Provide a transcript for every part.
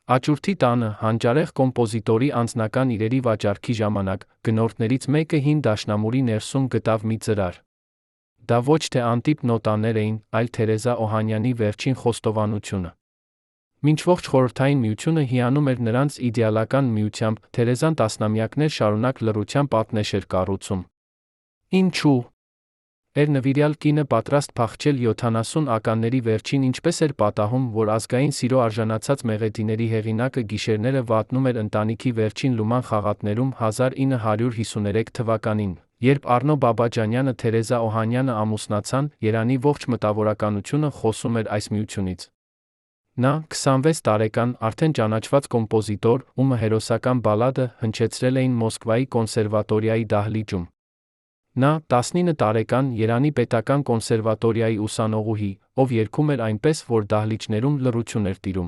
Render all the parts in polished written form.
Աճուրդի տանը հանճարեղ կոմպոզիտորի անձնական իրերի վաճառքի ժամանակ գնորդներից մեկը հին դաշնամուրի ներսում գտավ մի ծրար։ Դա ոչ թե անտիպ նոտաներ էին, այլ Թերեզա Օհանյանի վերջին խոստովանությունը։ Մինչ ողջ Խորհրդային Միությունը հիանում էր նրանց իդեալական միությամբ, Թերեզան տասնամյակներ շարունակ լռության պատնեշ էր կառուցում։ Ինչու՞։ Էր նվիրյալ կինը պատրաստ փախչել 70 ականների վերջին, ինչպես էր պատահում, որ ազգային սիրո արժանացած մեղեդիների հեղինակը գիշերները վատնում էր ընտանիքի վերջին լուման խաղատներում 1953 թվականին, երբ Առնո Բաբաջանյանը Թերեզա Օհանյանը ամուսնացան, Երանի ողջ մտավորականությունը խոսում էր այս միությունից։ Նա, 26 տարեկան, արդեն ճանաչված կոմպոզիտոր, ումը հերոսական բալադը հնչեցրել էին Մոսկվայի կոնսերվատորիայի դահլիճում։ Նա, 19 տարեկան, Երանի պետական կոնսերվատորիայի ուսանողուհի, ով երգում էր այնպես, որ դահլիճներում լռություն էր տիրում։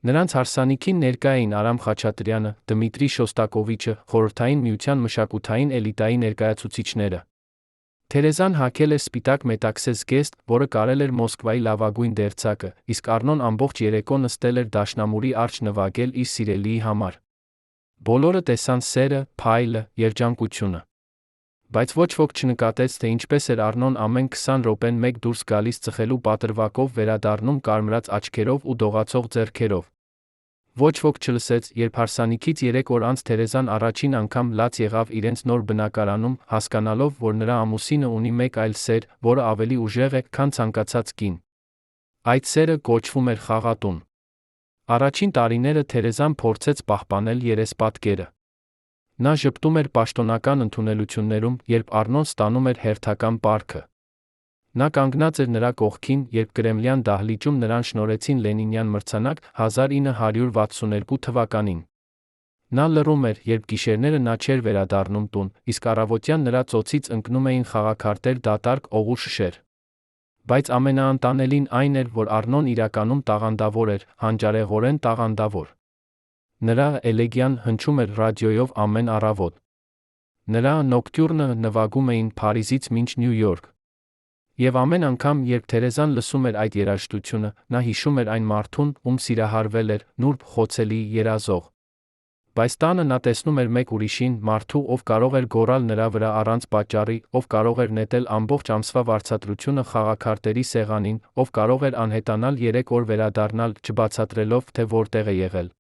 Նրանց հարսանիքին ներկա էին Արամ Խաչատրյանը, Դմիտրի Շոստակովիչը, Խորհրդային Միության մշակութային էլիտայի ներկայացուցիչները։ Թերեզան հագել էր սպիտակ մետաքսե զգեստ, որը կարել էր Մոսկվայի լավագույն դերձակը, իսկ Առնոն ամբողջ երեկո նստել էր դաշնամուրի առջ նվագել իր սիրելիի համար։ Բոլորը տեսան սերը, փայլը, երջանկությունը։ Բայց ոչ ոք չնկատեց, թե ինչպես էր Առնոն ամեն 20 րոպեն մեկ դուրս գալիս ծխելու պատրվակով, վերադառնում կարմրած աչքերով ու դողացող ձեռքերով։ Ոչ ոք չլսեց, երբ հարսանիքից 3 օր անց Թերեզան առաջին անգամ լաց եղավ իրենց նոր բնակարանում, հասկանալով, որ նրա ամուսինը ունի մեկ այլ սեր, որը ավելի ուժեղ է, քան ցանկացած կին։ Այդ սերը կոչվում էր խաղատուն։ Առաջին տարիները Թերեզան փորձեց պահպանել երեսպատկերը։ Նա ժպտում էր պաշտոնական ընդունելություններում, երբ Առնոն ստանում էր հերթական պարքը։ Նա կանգնած էր նրա կողքին, երբ Կրեմլյան դահլիճում նրան շնորհեցին Լենինյան մրցանակ 1962 թվականին։ Նա լռում էր, երբ գիշերները նա չէր վերադառնում տուն, իսկ առավոտյան նրա ծոցից ընկնում էին խաղաքարտեր դատարկ օղու շշեր։ Բայց ամենաանտանելին այն էր, որ Առնոն իրականում տաղանդավոր էր, հանճարեղորեն տաղանդավոր։ Նրա էլեգիան հնչում էր ռադիոյով ամեն առավոտ։ Նրա նոկտյուրնը նվագում էին Փարիզից մինչ Նյու Յորք։ Եվ ամեն անգամ, երբ Թերեզան լսում էր այդ երաժշտությունը, նա հիշում էր այն մարդուն, ում սիրահարվել էր, նուրբ, խոցելի, երազող։ Բայց տանը նա տեսնում էր մեկ ուրիշին, մարդու, ով կարող էր գոռալ նրա վրա առանց պատճառի, ով կարող էր նետել ամբողջ ամսվա վարձատրությունը խաղաքարտերի սեղանին, ով կարող էր անհետանալ 3 օր վերադառնալ, չբացատրելով, թե որտեղ է եղել։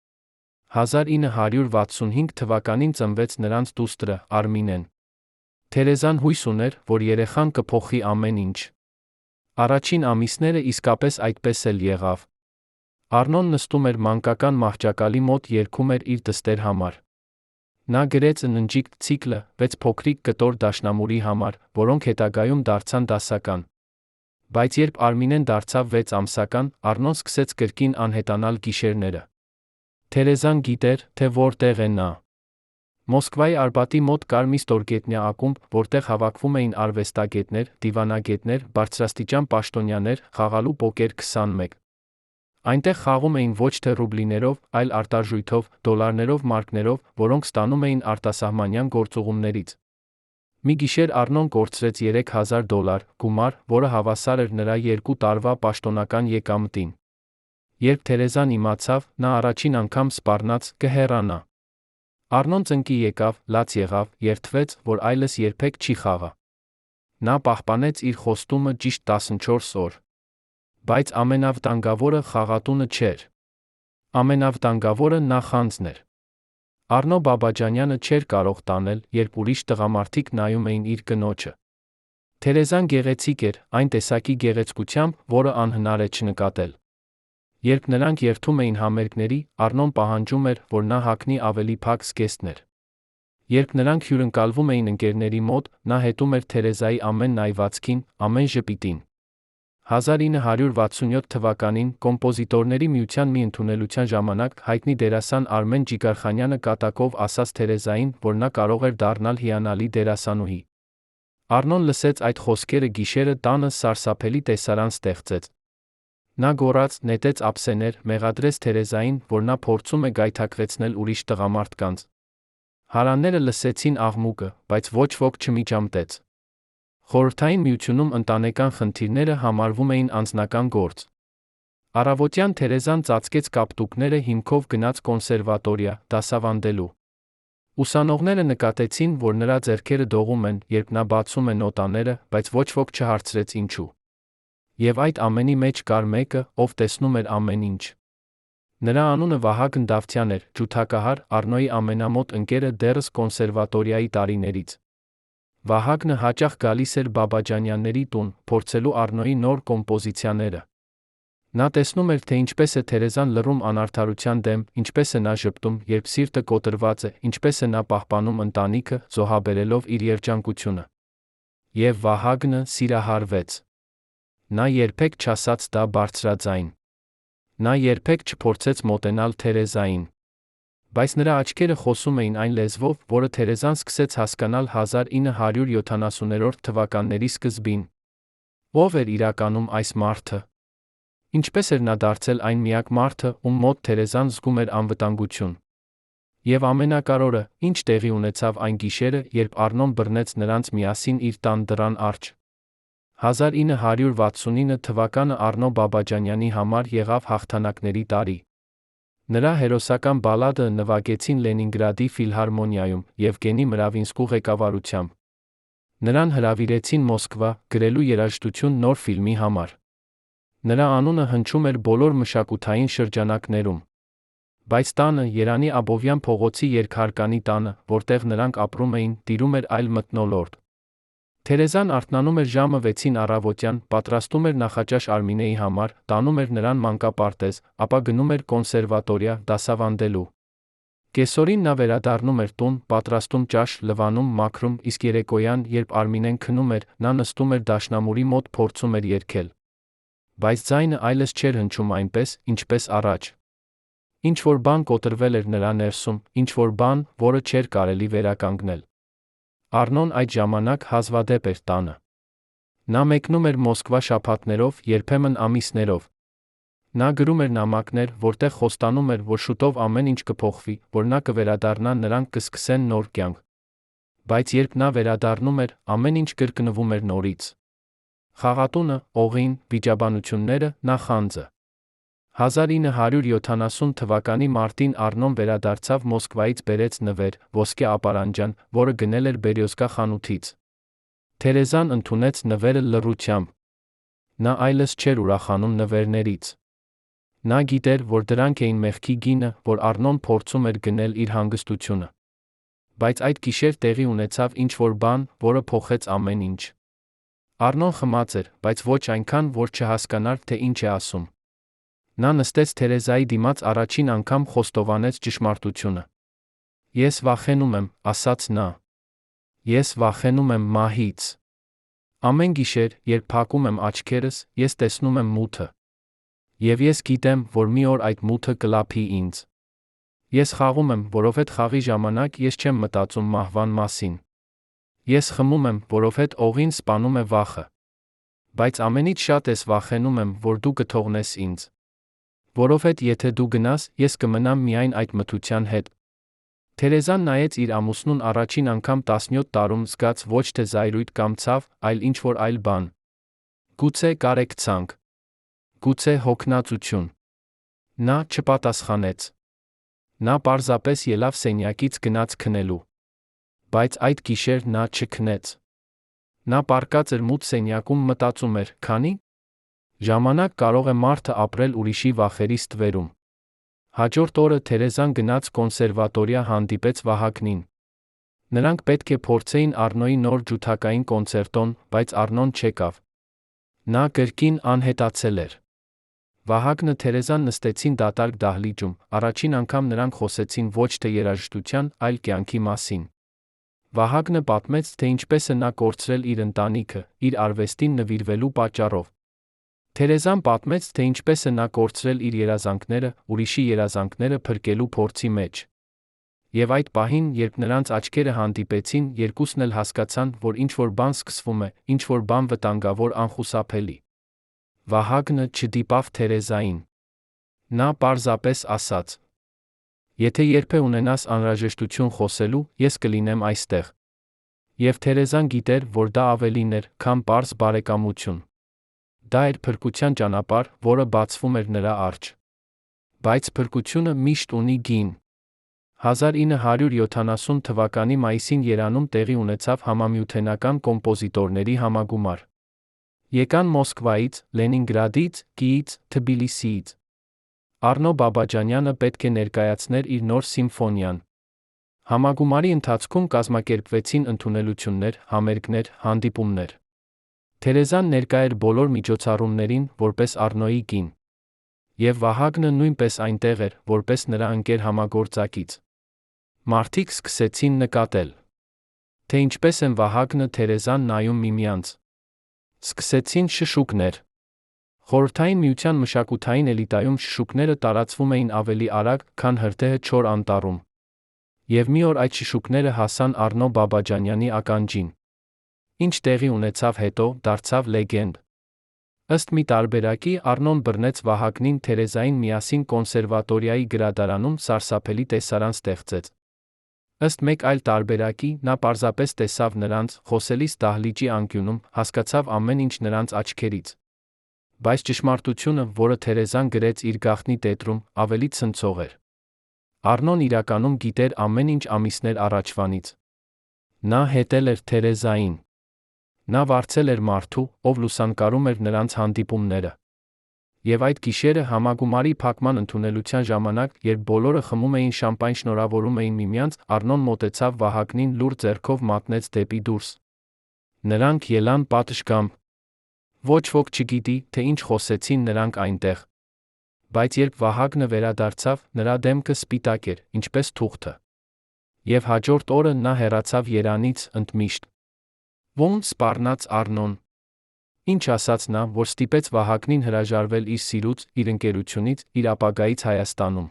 1965 թվականին ծնվեց նրանց դուստրը, Արմինեն։ Թերեզան հույս ուներ, որ երեխան կփոխի ամեն ինչ։ Առաջին ամիսները իսկապես այդպես էլ եղավ։ Առնոն նստում էր մանկական մահճակալի մոտ, երգում էր իր դստեր համար։ Նա գրեց ննջիկ ցիկլը 6 փոքրիկ կտոր դաշնամուրի համար, որոնք հետագայում դարձան դասական։ Բայց երբ Արմինեն դարձավ 6 ամսական, Առնոն սկսեց կրկին անհետանալ գիշերները։ Թերեզան գիտեր, թե որտեղ է նա։ Մոսկվայի Արբատի մոտ կար մի ստորգետնյա ակումբ, որտեղ հավաքվում էին արվեստագետներ, դիվանագետներ, բարձրաստիճան պաշտոնյաներ, խաղալու պոկեր 21։ Այնտեղ խաղում էին ոչ թե ռուբլիներով, այլ արտարժույթով, դոլարներով, մարկներով, որոնք ստանում էին արտասահմանյան գործուղումներից։ Մի գիշեր Առնոն կորցրեց $3000 գումար, որը հավասար էր նրա 2 տարվա պաշտոնական եկամտին։ Երբ Թերեզան իմացավ, նա առաջին անգամ սպառնաց կհեռանա։ Առնոն ծնկի եկավ, լաց եղավ, երդվեց, որ այլս երբեք չի խաղա։ Նա պահպանեց իր խոստումը ճիշտ 14 օր։ Բայց ամենավտանգավորը խաղատունը չէր։ Ամենավտանգավորը նախանձն էր։ Առնո Բաբաջանյանը չէր կարող տանել, երբ ուրիշ տղամարդիկ նայում էին իր կնոջը։ Թերեզան գեղեցիկ էր, այն տեսակի գեղեցկությամբ, որը անհնար է չնկատել։ Երբ նրանք երթում էին համերգների, Առնոն պահանջում էր, որ նա հագնի ավելի փակ զգեստներ։ Երբ նրանք հյուրընկալվում էին ընկերների մոտ, նա հետում էր Թերեզայի ամեն նայվածքին, ամեն ժպիտին։ 1967 թվականին կոմպոզիտորների միության մի ընդունելության ժամանակ հայտնի դերասան Արմեն Ջիգարխանյանը կատակով ասաց Թերեզային, որ նա կարող էր դառնալ հիանալի դերասանուհի։ Առնոն լսեց այդ խոսքերը գիշերը տանը սարսափելի տեսարան ստեղծեց։ Նա գոռաց, նետեց ափսեներ, մեղադրեց Թերեզային, որ նա փորձում է գայթակղեցնել ուրիշ տղամարդկանց։ Հարանները լսեցին աղմուկը, բայց ոչ ոք չմիջամտեց։ Խորհրդային Միությունում ընտանեկան խնդիրները համարվում էին անձնական գործ։ Առավոտյան Թերեզան ծածկեց կապտուկները հիմքով գնաց կոնսերվատորիա, դասավանդելու։ Ուսանողները նկատեցին, որ նրա ձեռքերը դողում են, երբ նա բացում է նոտաները, բայց ոչ ոք չհարցրեց ինչու։ Եվ այդ ամենի մեջ կար մեկը, ով տեսնում էր ամեն ինչ։ Նրա անունը Վահագն Դավթյան էր, ջութակահար, Առնոյի ամենամոտ ընկերը դեռս կոնսերվատորիայի տարիներից։ Վահագնը հաճախ գալիս էր Բաբաջանյանների տուն, փորձելու Առնոյի նոր կոմպոզիցիաները։ Նա տեսնում էր, թե ինչպես է Թերեզան լռում անարդարության դեմ, ինչպես է նա ժպտում, երբ սիրտը կոտրված է, ինչպես է նա պահպանում ընտանիքը, զոհաբերելով իր երջանկությունը։ Եվ Վահագնը սիրահարվեց։ Նա երբեք չասաց դա բարձրաձայն։ Նա երբեք չփորձեց մոտենալ Թերեզային։ Բայց նրա աչքերը խոսում էին այն լեզվով, որը Թերեզան սկսեց հասկանալ 1970-րդ թվականների սկզբին։ Ո՞վ էր իրականում այս մարդը։ Ինչպես էր նա դարձել այն միակ մարդը, ում մոտ Թերեզան զգում էր անվտանգություն։ Եվ ամենակարևորը, ինչ տեղի ունեցավ այն գիշերը, երբ Առնոն բռնեց նրանց միասին իր տան դռան առջ։ 1969 թվականը Առնո Բաբաջանյանի համար եղավ հաղթանակների տարի։ Նրա հերոսական բալադը նվագեցին Լենինգրադի ֆիլհարմոնիայում, Եվգենի Մրավինսկու ղեկավարությամբ։ Նրան հրավիրեցին Մոսկվա, գրելու երաժշտություն նոր ֆիլմի համար։ Նրա անունը հնչում էր բոլոր մշակութային շրջանակներում։ Բայց տանը, Երանի Աբովյան փողոցի երկհարկանի տանը, որտեղ նրանք ապրում էին, տիրում էր այլ մթնոլորտ։ Թերեզան արթնանում էր ժամը 6-ին առավոտյան, պատրաստում էր նախաճաշ Արմինեի համար, տանում էր նրան մանկապարտեզ, ապա գնում էր կոնսերվատորիա, դասավանդելու։ Կեսօրին նա վերադառնում էր տուն, պատրաստում ճաշ, լվանում, մաքրում, իսկ երեկոյան, երբ Արմինեն քնում էր, նա նստում էր դաշնամուրի մոտ, փորձում էր երգել։ Բայց ձայնը այլևս չէր հնչում այնպես, ինչպես առաջ։ Ինչ-որ բան կոտրվել էր նրա ներսում, ինչ-որ բան, որը չէր կարելի վերականգնել։ Առնոն այդ ժամանակ հազվադեպ էր տանը։ Նա մեկնում էր Մոսկվա շաբաթներով, երբեմն ամիսներով։ Նա գրում էր նամակներ, որտեղ խոստանում էր, որ շուտով ամեն ինչ կփոխվի, որ նա կվերադառնա, նրանք կսկսեն նոր կյանք։ Բայց երբ նա վերադառնում էր, ամեն ինչ կրկնվում էր նորից։ Խաղատունը, օղին, վիճաբանությունները, նախանձը։ 1970 թվականի մարտին Առնոն վերադարձավ Մոսկվայից բերեց նվեր, ոսկե ապարանջան, որը գնել էր Բերյոզկա խանութից։ Թերեզան ընդունեց նվերը լռությամբ։ Նա այլևս չէր ուրախանում նվերներից։ Նա գիտեր, որ դրանք էին մեղքի գինը, որ Առնոն փորձում էր գնել իր հանգստությունը։ Բայց այդ գիշեր տեղի ունեցավ ինչ-որ բան, որը փոխեց ամեն ինչ։ Առնոն խմած էր, բայց ոչ այնքան, որ չհասկանար, թե ինչ է ասում։ Նա նստեց Թերեզայի դիմաց առաջին անգամ խոստովանեց ճշմարտությունը։ Ես վախենում եմ, ասաց նա։ Ես վախենում եմ մահից։ Ամեն գիշեր, երբ փակում եմ աչքերս, ես տեսնում եմ մութը։ Եվ ես գիտեմ, որ մի օր այդ մութը կլափի ինձ։ Ես խաղում եմ, որովհետև խաղի ժամանակ ես չեմ մտածում մահվան մասին։ Ես խմում եմ, որովհետև օղին սպանում է վախը։ Բայց ամենից շատ ես վախենում եմ, որ դու կթողնես ինձ։ Որովհետև եթե դու գնաս, ես կմնամ միայն այդ մթության հետ։ Թերեզան նայեց իր ամուսնուն առաջին անգամ 17 տարում զգաց ոչ թե զայրույթ կամ ցավ, այլ ինչ-որ այլ բան։ Գուցե կարեկցանք։ Գուցե հոգնածություն։ Նա չպատասխանեց։ Նա պարզապես ելավ սենյակից գնաց քնելու։ Բայց այդ գիշեր նա չքնեց։ Նա պառկած էր մութ սենյակում, մտածում էր, քանի ժամանակ կարող է մարդը ապրել ուրիշի վախերի ստվերում։ Հաջորդ օրը Թերեզան գնաց կոնսերվատորիա, հանդիպեց Վահագնին։ Նրանք պետք է փորձեին Առնոյի նոր ջութակային կոնցերտոն, բայց Առնոն չեկավ։ Նա կրկին անհետացել էր։ Վահագնը Թերեզան նստեցին դատարկ դահլիճում, առաջին անգամ նրանք խոսեցին ոչ թե երաժշտության, այլ կյանքի մասին։ Վահագնը պատմեց, թե ինչպես է նա կորցրել իր ընտանիքը, իր արվեստին նվիրվելու պատճառով։ Թերեզան պատմեց, թե ինչպես է նա կորցրել իր երազանքները, ուրիշի երազանքները փրկելու փորձի մեջ։ Եվ այդ պահին, երբ նրանց աչքերը հանդիպեցին, երկուսն էլ հասկացան, որ ինչ-որ բան սկսվում է, ինչ-որ բան վտանգավոր, անխուսափելի։ Վահագնը չդիպավ Թերեզային։ Նա պարզապես ասաց. Եթե երբե ունենաս անհրաժեշտություն խոսելու, ես կլինեմ այստեղ։ Եվ Թերեզան գիտեր, որ դա ավելին էր, քան պարզ բարեկամություն։ Դա էր փրկության ճանապարհ, որը բացվում էր նրա առջ։ Բայց փրկությունը միշտ ունի գին։ 1970 թվականի մայիսին Երևանում տեղի ունեցավ համամիութենական կոմպոզիտորների համագումար։ Եկան Մոսկվայից, Լենինգրադից, Կիևից, Թբիլիսիից։ Առնո Բաբաջանյանը պետք է ներկայացներ իր նոր սիմֆոնիան։ Համագումարի ընթացքում կազմակերպվեցին ընդունելություններ, համերգներ, հանդիպումներ։ Թերեզան ներկա էր բոլոր միջոցառումներին, որպես Առնոյի կին։ Եվ Վահագնը նույնպես այնտեղ էր, որպես նրա ընկեր համագործակից։ Մարդիկ սկսեցին նկատել, թե ինչպես են Վահագնը Թերեզան նայում միմյանց։ Սկսեցին շշուկներ։ Խորհրդային Միության մշակութային էլիտայում շշուկները տարածվում էին ավելի արագ, քան հրդեհը Չոր անտառում։ Եվ մի օր այդ շշուկները հասան Առնո Բաբաջանյանի ականջին։ Ինչ տեղի ունեցավ հետո, դարձավ լեգենդ։ Ըստ մի տարբերակի Առնոն բռնեց Վահագնին Թերեզային միասին կոնսերվատորիայի գրադարանում սարսափելի տեսարան ստեղծեց։ Ըստ մեկ այլ տարբերակի, նա պարզապես տեսավ նրանց, խոսելիս դահլիճի անկյունում, հասկացավ ամեն ինչ նրանց աչքերից։ Բայց ճշմարտությունը, որը Թերեզան գրեց իր գաղտնի տետրում, ավելի ցնցող էր։ Առնոն իրականում գիտեր ամեն ինչ ամիսներ առաջվանից։ Նա հետել էր Թերեզային։ Նա վարձել էր մարդու, ով լուսանկարում էր նրանց հանդիպումները։ Եվ այդ գիշերը համագումարի փակման ընդունելության ժամանակ, երբ բոլորը խմում էին շամպայն շնորհավորում էին միմյանց, Առնոն մոտեցավ Վահագնին լուր ձեռքով մատնեց դեպի դուրս։ Նրանք ելան պատշգամբ։ Ոչ ոք չգիտի, թե ինչ խոսեցին նրանք այնտեղ։ Բայց երբ Վահագնը վերադարձավ, նրա դեմքը սպիտակ էր, ինչպես թուղթը։ Եվ հաջորդ օրը նա հեռացավ Երանից ընդմիշտ։ Ոնց սպառնաց Առնոն։ Ինչ ասաց նա, որ ստիպեց Վահագնին հրաժարվել իր սիրուց, իր ընկերությունից, իր ապագայից Հայաստանում։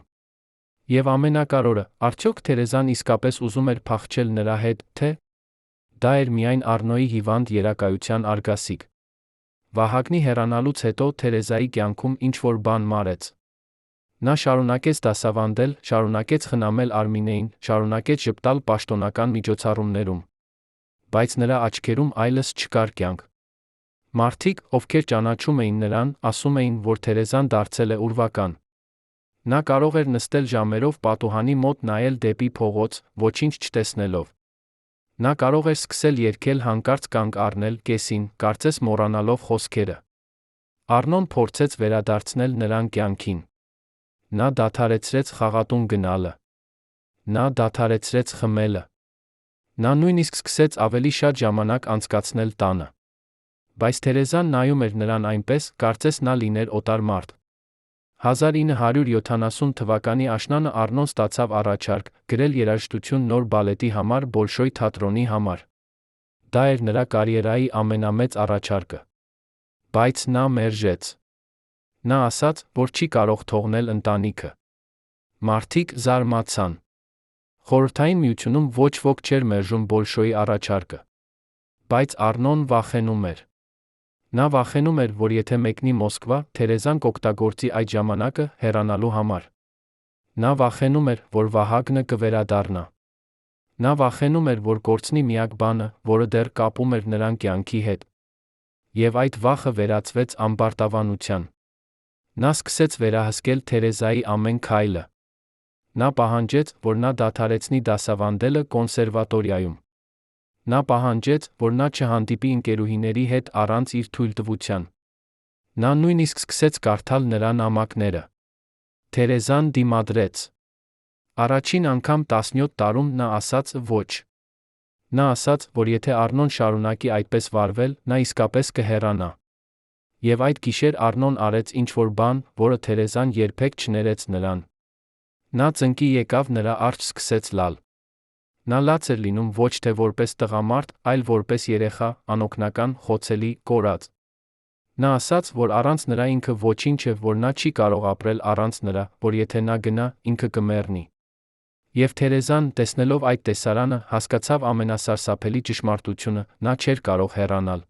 Եվ ամենակարևորը, արդյոք Թերեզան իսկապես ուզում էր փախչել նրա հետ, թե՞ դա էր միայն Առնոյի հիվանդ երակայության արգասիկ։ Վահագնի հեռանալուց հետո Թերեզայի կյանքում ինչ-որ բան մարեց։ Նա շարունակեց դասավանդել, շարունակեց խնամել Արմինեին, շարունակեց ժպտալ պաշտոնական միջոցառումներում։ Բայց նրա աչքերում այլևս չկար կյանք։ Մարդիկ, ովքեր ճանաչում էին նրան, ասում էին, որ Թերեզան դարձել է ուրվական։ Նա կարող էր նստել ժամերով պատուհանի մոտ նայել դեպի փողոց, ոչինչ չտեսնելով։ Նա կարող էր սկսել երգել հանկարծ կանգ առնել կեսին, կարծես մոռանալով խոսքերը։ Առնոն փորձեց վերադարձնել նրան կյանքին։ Նա դադարեցրեց խաղատուն գնալը։ Նա դադարեցրեց խմելը։ Նա նույնիսկ սկսեց ավելի շատ ժամանակ անցկացնել տանը։ Բայց Թերեզան նայում էր նրան այնպես, կարծես նա լիներ օտար մարդ։ 1970 թվականի աշնանը Առնոն ստացավ առաջարկ, գրել երաժշտություն նոր բալետի համար Բոլշոյ թատրոնի համար։ Դա էր նրա կարիերայի ամենամեծ առաջարկը։ Բայց նա մերժեց։ Նա ասաց, որ չի կարող թողնել ընտանիքը։ Մարդիկ զարմացան։ Խորհրդային Միությունում ոչ ոք չէր մերժում Բոլշոյի առաջարկը։ Բայց Առնոն վախենում էր։ Նա վախենում էր, որ եթե մեկնի Մոսկվա, Թերեզան կօգտագործի այդ ժամանակը հեռանալու համար։ Նա վախենում էր, որ Վահագնը կվերադառնա։ Նա վախենում էր, որ կորցնի միակ բանը, որը դեռ կապում էր նրան կյանքի հետ։ Եվ այդ վախը վերածվեց ամբարտավանության։ Նա սկսեց վերահսկել Թերեզայի ամեն քայլը։ Նա պահանջեց, որ նա դադարեցնի դասավանդելը կոնսերվատորիայում։ Նա պահանջեց, որ նա չհանդիպի ընկերուհիների հետ առանց իր թույլտվության։ Նա նույնիսկ սկսեց կարդալ նրա նամակները։ Թերեզան դիմադրեց։ Առաջին անգամ 17 տարում նա ասաց ոչ։ Նա ասաց, որ եթե Առնոն շարունակի այդպես վարվել, նա իսկապես կհեռանա։ Եվ այդ գիշեր Առնոն արեց ինչ-որ բան, որը Թերեզան երբեք չներեց նրան։ Նա ծնկի եկավ նրա առջ սկսեց լալ։ Նա լաց էր լինում ոչ թե որպես տղամարդ, այլ որպես երեխա, անօգնական, խոցելի, կորած։ Նա ասաց, որ առանց նրա ինքը ոչինչ է, որ նա չի կարող ապրել առանց նրա, որ եթե նա գնա, ինքը կմեռնի։ Եվ Թերեզան, տեսնելով այդ տեսարանը, հասկացավ ամենասարսափելի ճշմարտությունը՝ նա չէր կարող հեռանալ։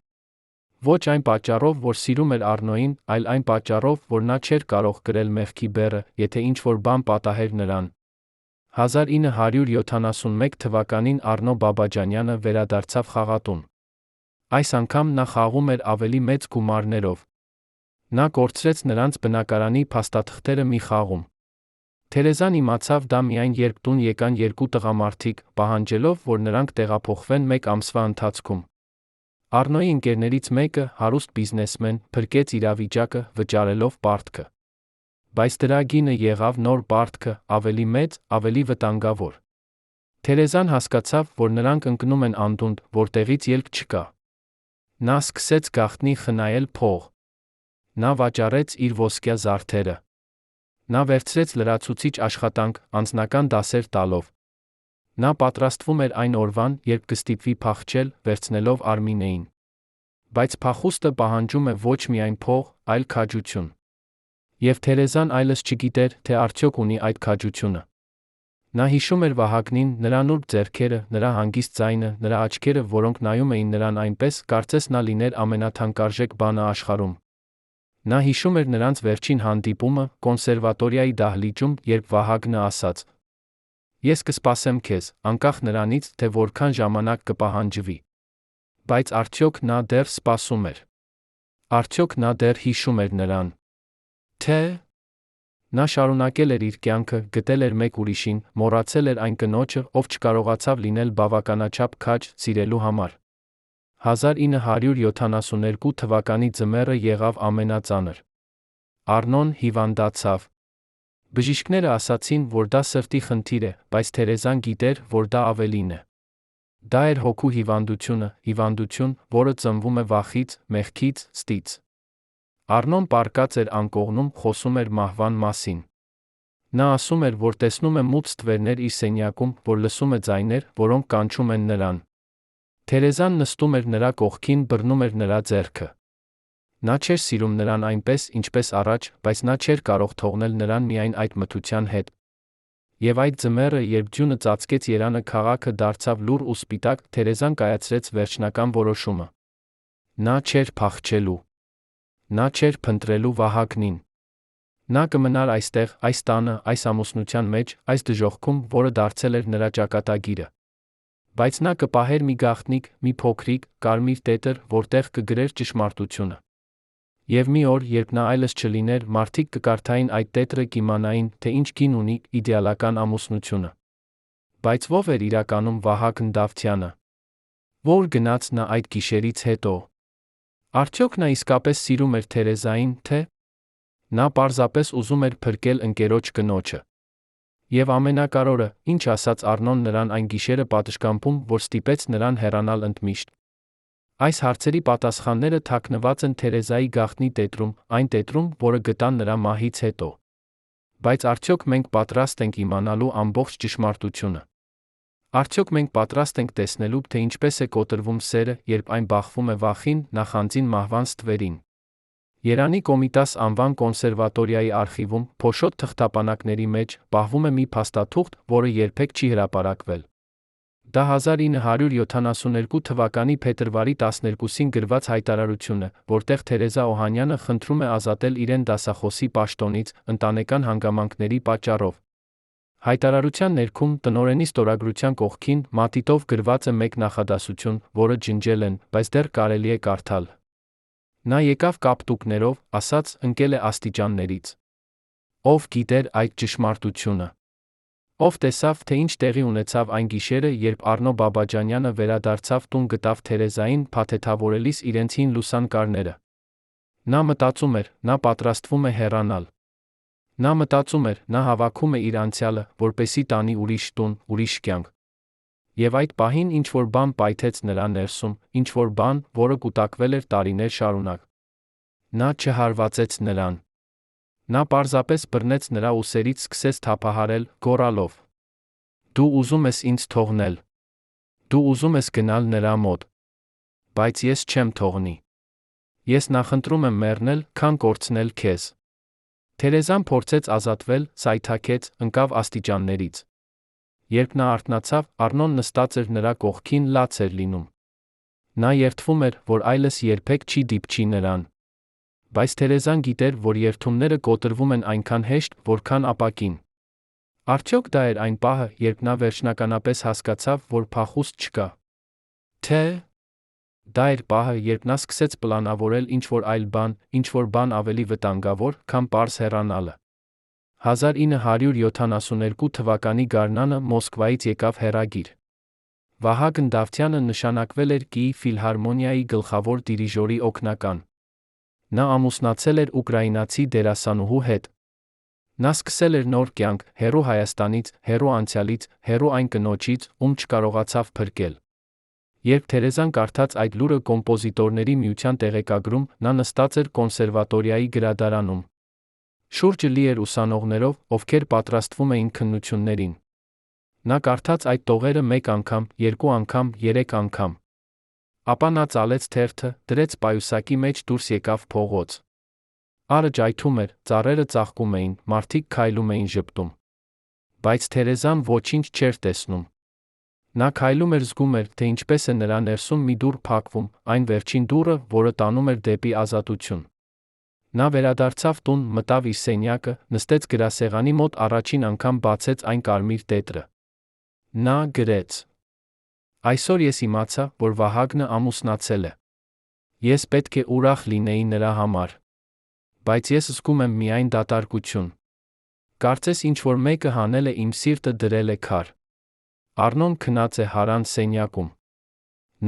Ոչ այն պատճառով, որ սիրում էր Առնոյին, այլ այն պատճառով, որ նա չէր կարող կրել մեղքի բեռը, եթե ինչ-որ բան պատահեր նրան։ 1971 թվականին Առնո Բաբաջանյանը վերադարձավ խաղատուն։ Այս անգամ նա խաղում էր ավելի մեծ գումարներով։ Նա կորցրեց նրանց բնակարանի փաստաթղթերը մի խաղում։ Թերեզան իմացավ դա միայն երբ տուն եկան երկու տղամարդիկ, պահանջելով, որ նրանք տեղափոխվեն մեկ ամսվա ընթացքում։ Առնոյի ընկերներից մեկը, հարուստ բիզնեսմեն, փրկեց իրավիճակը, վճարելով պարտքը։ Բայց դրա գինը եղավ նոր պարտքը, ավելի մեծ, ավելի վտանգավոր։ Թերեզան հասկացավ, որ նրանք ընկնում են անդունդ, որտեղից ելք չկա։ Նա սկսեց գաղտնի խնայել փող։ Նա վաճառեց իր ոսկյա զարդերը։ Նա վերցրեց լրացուցիչ աշխատանք, անձնական դասեր տալով։ Նա պատրաստվում էր այն օրվան, երբ կստիպվի փախչել, վերցնելով Արմինեին։ Բայց փախուստը պահանջում է ոչ միայն փող, այլ քաջություն։ Եվ Թերեզան այլս չգիտեր, թե արդյոք ունի այդ քաջությունը։ Նա հիշում էր Վահագնին, նրա նուրբ ձեռքերը, նրա հանգիստ ձայնը, նրա աչքերը, որոնք նայում էին նրան այնպես, կարծես նա լիներ ամենաթանկարժեք բանը աշխարհում։ Նա հիշում էր նրանց վերջին հանդիպումը կոնսերվատորիայի դահլիճում, երբ Վահագնը ասաց. «Ես կսպասեմ քեզ, անկախ նրանից, թե որքան ժամանակ կպահանջվի»։ Բայց արդյոք նա դեռ սպասում էր։ Արդյոք նա դեռ հիշում էր նրան։ Թե նա շարունակել էր իր կյանքը, գտել էր մեկ ուրիշին, մոռացել էր այն կնոջը, ով չկարողացավ լինել բավականաչափ քաջ սիրելու համար։ 1972 թվականի ձմեռը եղավ ամենածանր։ Առնոն հիվանդացավ։ Բժիշկները ասացին, որ դա սրտի խնդիր է, բայց Թերեզան գիտեր, որ դա ավելին է։ Դա էր հոգու հիվանդություն, որը ծնվում է վախից, մեղքից, ստից։ Առնոն պառկած էր անկողնում, խոսում էր մահվան մասին։ Նա ասում էր, որ տեսնում է մութ ստվերներ իր սենյակում, որ լսում է ձայներ, որոնք կանչում են նրան։ Թերեզան նստում էր նրա կողքին, բռնում էր նրա ձեռքը։ Նա չէր սիրում նրան այնպես, ինչպես առաջ, բայց նա չէր կարող թողնել նրան միայն այդ մթության հետ։ Եվ այդ ձմեռը, երբ ձյունը ծածկեց Երանը, քաղաքը դարձավ լուռ ու սպիտակ, Թերեզան կայացրեց վերջնական որոշումը։ Նա չէր փախչելու։ Նա չէր փնտրելու Վահագնին։ Նա կմնար այստեղ, այս տանը, այս ամուսնության մեջ, այս դժոխքում, որը դարձել էր նրա ճակատագիրը։ Բայց նա կպահեր մի գաղտնիք, մի փոքրիկ, կարմիր տետր, որտեղ կգրեր ճշմարտությունը։ Եվ մի օր, երբ նա այլս չլիներ, մարդիկ կկարդային այդ տետրը, կիմանային, թե ինչ գին ունի իդեալական ամուսնությունը։ Բայց ո՞վ էր իրականում Վահագն Դավթյանը։ Ո՞ր գնաց նա այդ գիշերից հետո։ Արդյոք նա իսկապես սիրում էր Թերեզային, թե նա պարզապես ուզում էր փրկել ընկերոջ կնոջը։ Եվ ամենակարևորը, ինչ ասաց Առնոն նրան այն գիշերը պատշգամբում, որ ստիպեց նրան հեռանալ ընդմիշտ։ Այս հարցերի պատասխանները թաքնված են Թերեզայի գաղտնի տետրում, այն տետրում, որը գտան նրա մահից հետո։ Բայց արդյոք մենք պատրաստ ենք իմանալու ամբողջ ճշմարտությունը։ Արդյոք մենք պատրաստ ենք տեսնելու, թե ինչպես է կոտրվում սերը, երբ այն բախվում է վախին, նախանձին մահվան ստվերին։ Երանի Կոմիտաս անվան կոնսերվատորիայի արխիվում, փոշոտ թղթապանակների մեջ, պահվում է մի փաստաթուղթ, որը երբեք չի հրապարակվել։ Դա 1972 թվականի փետրվարի 12-ին գրված հայտարարություն է, որտեղ Թերեզա Օհանյանը խնդրում է ազատել իրեն դասախոսի պաշտոնից, ընտանեկան հանգամանքների պատճառով։ Հայտարարության ներքում տնօրենի ստորագրության կողքին մատիտով գրված է մեկ նախադասություն, որը ջնջել են, բայց դեռ կարելի է կարդալ։ Նա եկավ կապտուկներով, ասաց, ընկել է աստիճաններից։ Ով գիտեր այդ ճշմարտությունը։ Ով տեսավ, թե ինչ տեղի ունեցավ այն գիշերը, երբ Առնո Բաբաջանյանը վերադարձավ տուն, գտավ Թերեզային, փաթեթավորելիս իրենց հին լուսանկարները։ Նա մտածում էր, նա պատրաստվում է հեռանալ։ Նա մտածում էր, նա հավաքում է իր անցյալը, որպեսզի տանի ուրիշ տուն, ուրիշ կյանք։ Եվ այդ պահին ինչ-որ բան պայթեց նրա ներսում, ինչ-որ բան, որը կուտակվել էր տարիներ շարունակ։ Նա չհարվածեց նրան։ Նա պարզապես բռնեց նրա ուսերից, սկսեց թափահարել, գոռալով. «Դու ուզում ես ինձ թողնել։ Դու ուզում ես գնալ նրա մոտ։ Բայց ես չեմ թողնի։ Ես նախընտրում եմ մեռնել, քան կորցնել քեզ»։ Թերեզան փորձեց ազատվել, սայթաքեց, ընկավ աստիճաններից։ Երբ նա արթնացավ, Առնոն նստած էր նրա կողքին, լաց էր լինում։ Նա երդվում էր, որ այլս երբեք չի դիպչի նրան։ Բայց Թերեզան գիտեր, որ երդումները կոտրվում են այնքան հեշտ, որքան ապակին։ Արդյոք դա էր այն պահը, երբ նա վերջնականապես հասկացավ, որ փախուստ չկա։ Թե Դա էր պահը, երբ նա սկսեց պլանավորել ինչ-որ այլ բան, ինչ-որ բան ավելի վտանգավոր, քան պարզ հեռանալը։ 1972 թվականի գարնանը Մոսկվայից եկավ հեռագիր։ Վահագն Դավթյանը նշանակվել էր Կիի ֆիլհարմոնիայի գլխավոր դիրիժորի օգնական։ Նա ամուսնացել էր ուկրաինացի դերասանուհու հետ։ Նա սկսել էր նոր կյանք, հեռու Հայաստանից, հեռու անցյալից, հեռու այն կնոջից, ում չկարողացավ փրկել։ Երբ Թերեզան կարդաց այդ լուրը կոմպոզիտորների միության տեղեկագրում, նա նստած էր կոնսերվատորիայի գրադարանում։ Շուրջը լի էր ուսանողներով, ովքեր պատրաստվում էին քննություններին։ Նա կարդաց այդ տողերը մեկ անգամ, երկու անգամ, երեք անգամ։ Ապա նա ծալեց թերթը, դրեց պայուսակի մեջ, դուրս եկավ փողոց։ Ары ջայթում էր, ծառերը ծաղկում էին, մարդիկ քայլում էին ժպտում։ Բայց Թերեզան ոչինչ չէր տեսնում։ Նա քայլում էր, զգում էր, թե ինչպես է նրա ներսում մի դուռ փակվում, այն վերջին դուռը, որը տանում էր դեպի ազատություն։ Նա վերադարձավ տուն, մտավ իր սենյակը, նստեց գրասեղանի մոտ, առաջին անգամ բացեց այն կարմիր տետրը։ Նա գրեց. Այսօր ես իմացա, որ Վահագնը ամուսնացել է։ Ես պետք է ուրախ լինեի նրա համար։ Բայց ես զգում եմ միայն դատարկություն։ Կարծես ինչ-որ մեկը հանել է իմ սիրտը, դրել է քար։ Առնոն քնած է հարան սենյակում։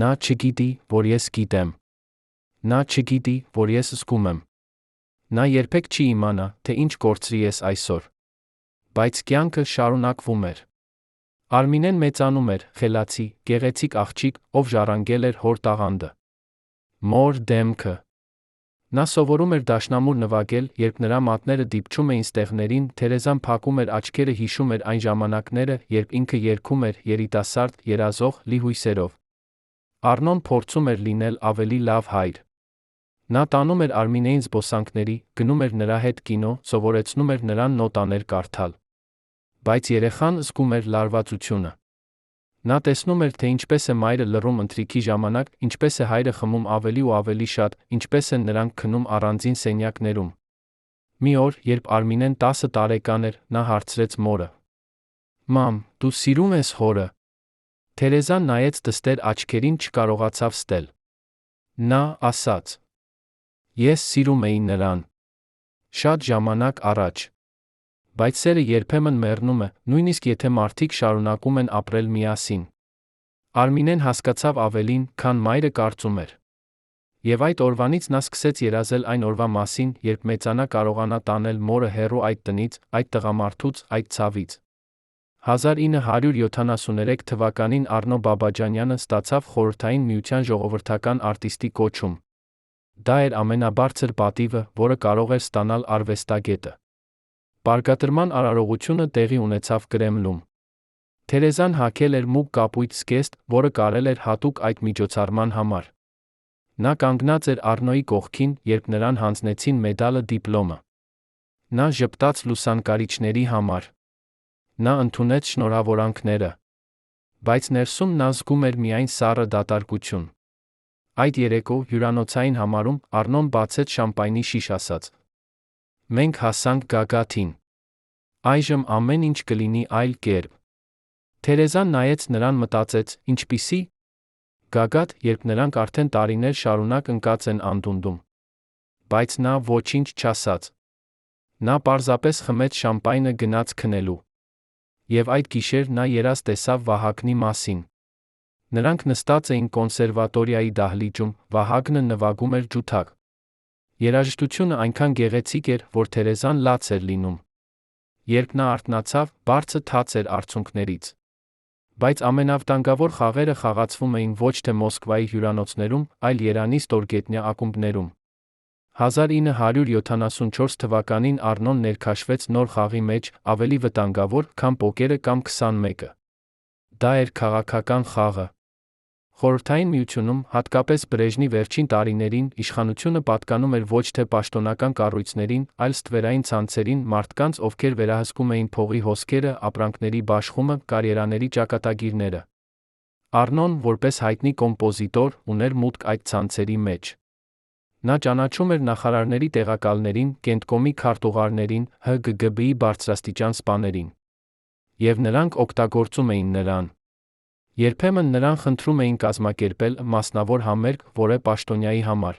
Նա չգիտի, որ ես գիտեմ։ Նա չգիտի, որ ես զգում եմ։ Նա երբեք չի իմանա, թե ինչ կորցրի ես այսօր։ Բայց կյանքը շարունակվում էր։ Արմինեն մեծանում էր, խելացի, գեղեցիկ աղջիկ, ով ժառանգել էր հոր տաղանդը։ Մոր դեմքը։ Նա սովորում էր դաշնամուր նվագել, երբ նրա մատները դիպչում էին ստեղներին, Թերեզան փակում էր աչքերը, հիշում էր այն ժամանակները, երբ ինքը երգում էր, երիտասարդ, երազող, լի հույսերով։ Առնոն փորձում էր լինել ավելի լավ հայր։ Նա տանում էր Արմինեին զբոսանքների, գնում էր նրա հետ կինո, սովորեցնում էր նրան նոտաներ կարդալ։ Բայց երեխան զգում էր լարվածությունը։ Նա տեսնում էր, թե ինչպես է մայրը լռում ընթրիքի ժամանակ, ինչպես է հայրը խմում ավելի ու ավելի շատ, ինչպես են նրանք քնում առանձին սենյակներում։ Մի օր, երբ Արմինեն 10 տարեկան էր, նա հարցրեց մորը. «Մամ, դու սիրում ես հորը»։ Թերեզան նայեց դստեր աչքերին, չկարողացավ ստել։ Նա ասաց. «Ես սիրում էի նրան։ Շատ ժամանակ առաջ։ Բայց սերը երբեմն մեռնում է, նույնիսկ եթե մարդիկ շարունակում են ապրել միասին»։ Արմինեն հասկացավ ավելին, քան մայրը կարծում էր։ Եվ այդ օրվանից նա սկսեց երազել այն օրվա մասին, երբ մեծանա, կարողանա տանել մորը հեռու այդ տնից, այդ տղամարդուց, այդ ցավից։ 1973 թվականին Առնո Բաբաջանյանը ստացավ Խորհրդային Միության ժողովրդական արտիստի կոչում։ Դա էր ամենաբարձր պատիվը, որը կարող էր ստանալ արվեստագետը։ Պարգատրման արարողությունը տեղի ունեցավ Կրեմլում։ Թերեզան հագել էր մուգ կապույտ զգեստ, որը կարել էր հատուկ այդ միջոցառման համար։ Նա կանգնած էր Առնոյի կողքին, երբ նրան հանձնեցին մեդալը, դիպլոմը։ Նա ժպտաց լուսանկարիչների համար։ Նա ընդունեց շնորհավորանքները։ Բայց ներսում նա զգում էր միայն սառը դատարկություն։ Այդ երեկո, հյուրանոցային համարում, Առնոն բացեց շամպայնի շիշ, ասաց. «Մենք հասանք գագաթին։ Այժմ ամեն ինչ կլինի այլ կերպ»։ Թերեզան նայեց նրան, մտածեց, ինչպիսի՞ գագաթ, երբ նրանք արդեն տարիներ շարունակ ընկած են անդունդում։ Բայց նա ոչինչ չասաց։ Նա պարզապես խմեց շամպայնը, գնաց քնելու։ Եվ այդ գիշեր նա երազ տեսավ Վահագնի մասին։ Նրանք նստած էին կոնսերվատորիայի դահլիճում, Վահագնը նվագում էր ջութակ։ Երաժշտությունը այնքան գեղեցիկ էր, որ Թերեզան լաց էր լինում։ Երբ նա արթնացավ, բարձը թաց էր արցունքներից։ Բայց ամենավտանգավոր խաղերը խաղացվում էին ոչ թե Մոսկվայի հյուրանոցներում, այլ Երանի ստորգետնյա ակումբներում։ 1974 թվականին Առնոն ներքաշվեց նոր խաղի մեջ, ավելի վտանգավոր, քան պոկերը կամ 21-ը։ Դա էր քաղաքական խաղը։ Խորհրդային Միությունում, հատկապես Բրեժնի վերջին տարիներին, իշխանությունը պատկանում էր ոչ թե պաշտոնական կառույցներին, այլ ստվերային ցանցերին, մարդկանց, ովքեր վերահսկում էին փողի հոսքերը, ապրանքների բաշխումը, կարիերաների ճակատագիրները։ Առնոն, որպես հայտնի կոմպոզիտոր, ուներ մուտք այդ ցանցերի մեջ։ Նա ճանաչում էր նախարարների տեղակալներին, Կենտկոմի քարտուղարներին, ՀԳԳԲ-ի բարձրաստիճան սպաներին։ Եվ նրանք օգտագործում էին նրան։ Երբեմն նրան խնդրում էին կազմակերպել մասնավոր համերգ որևէ պաշտոնյայի համար։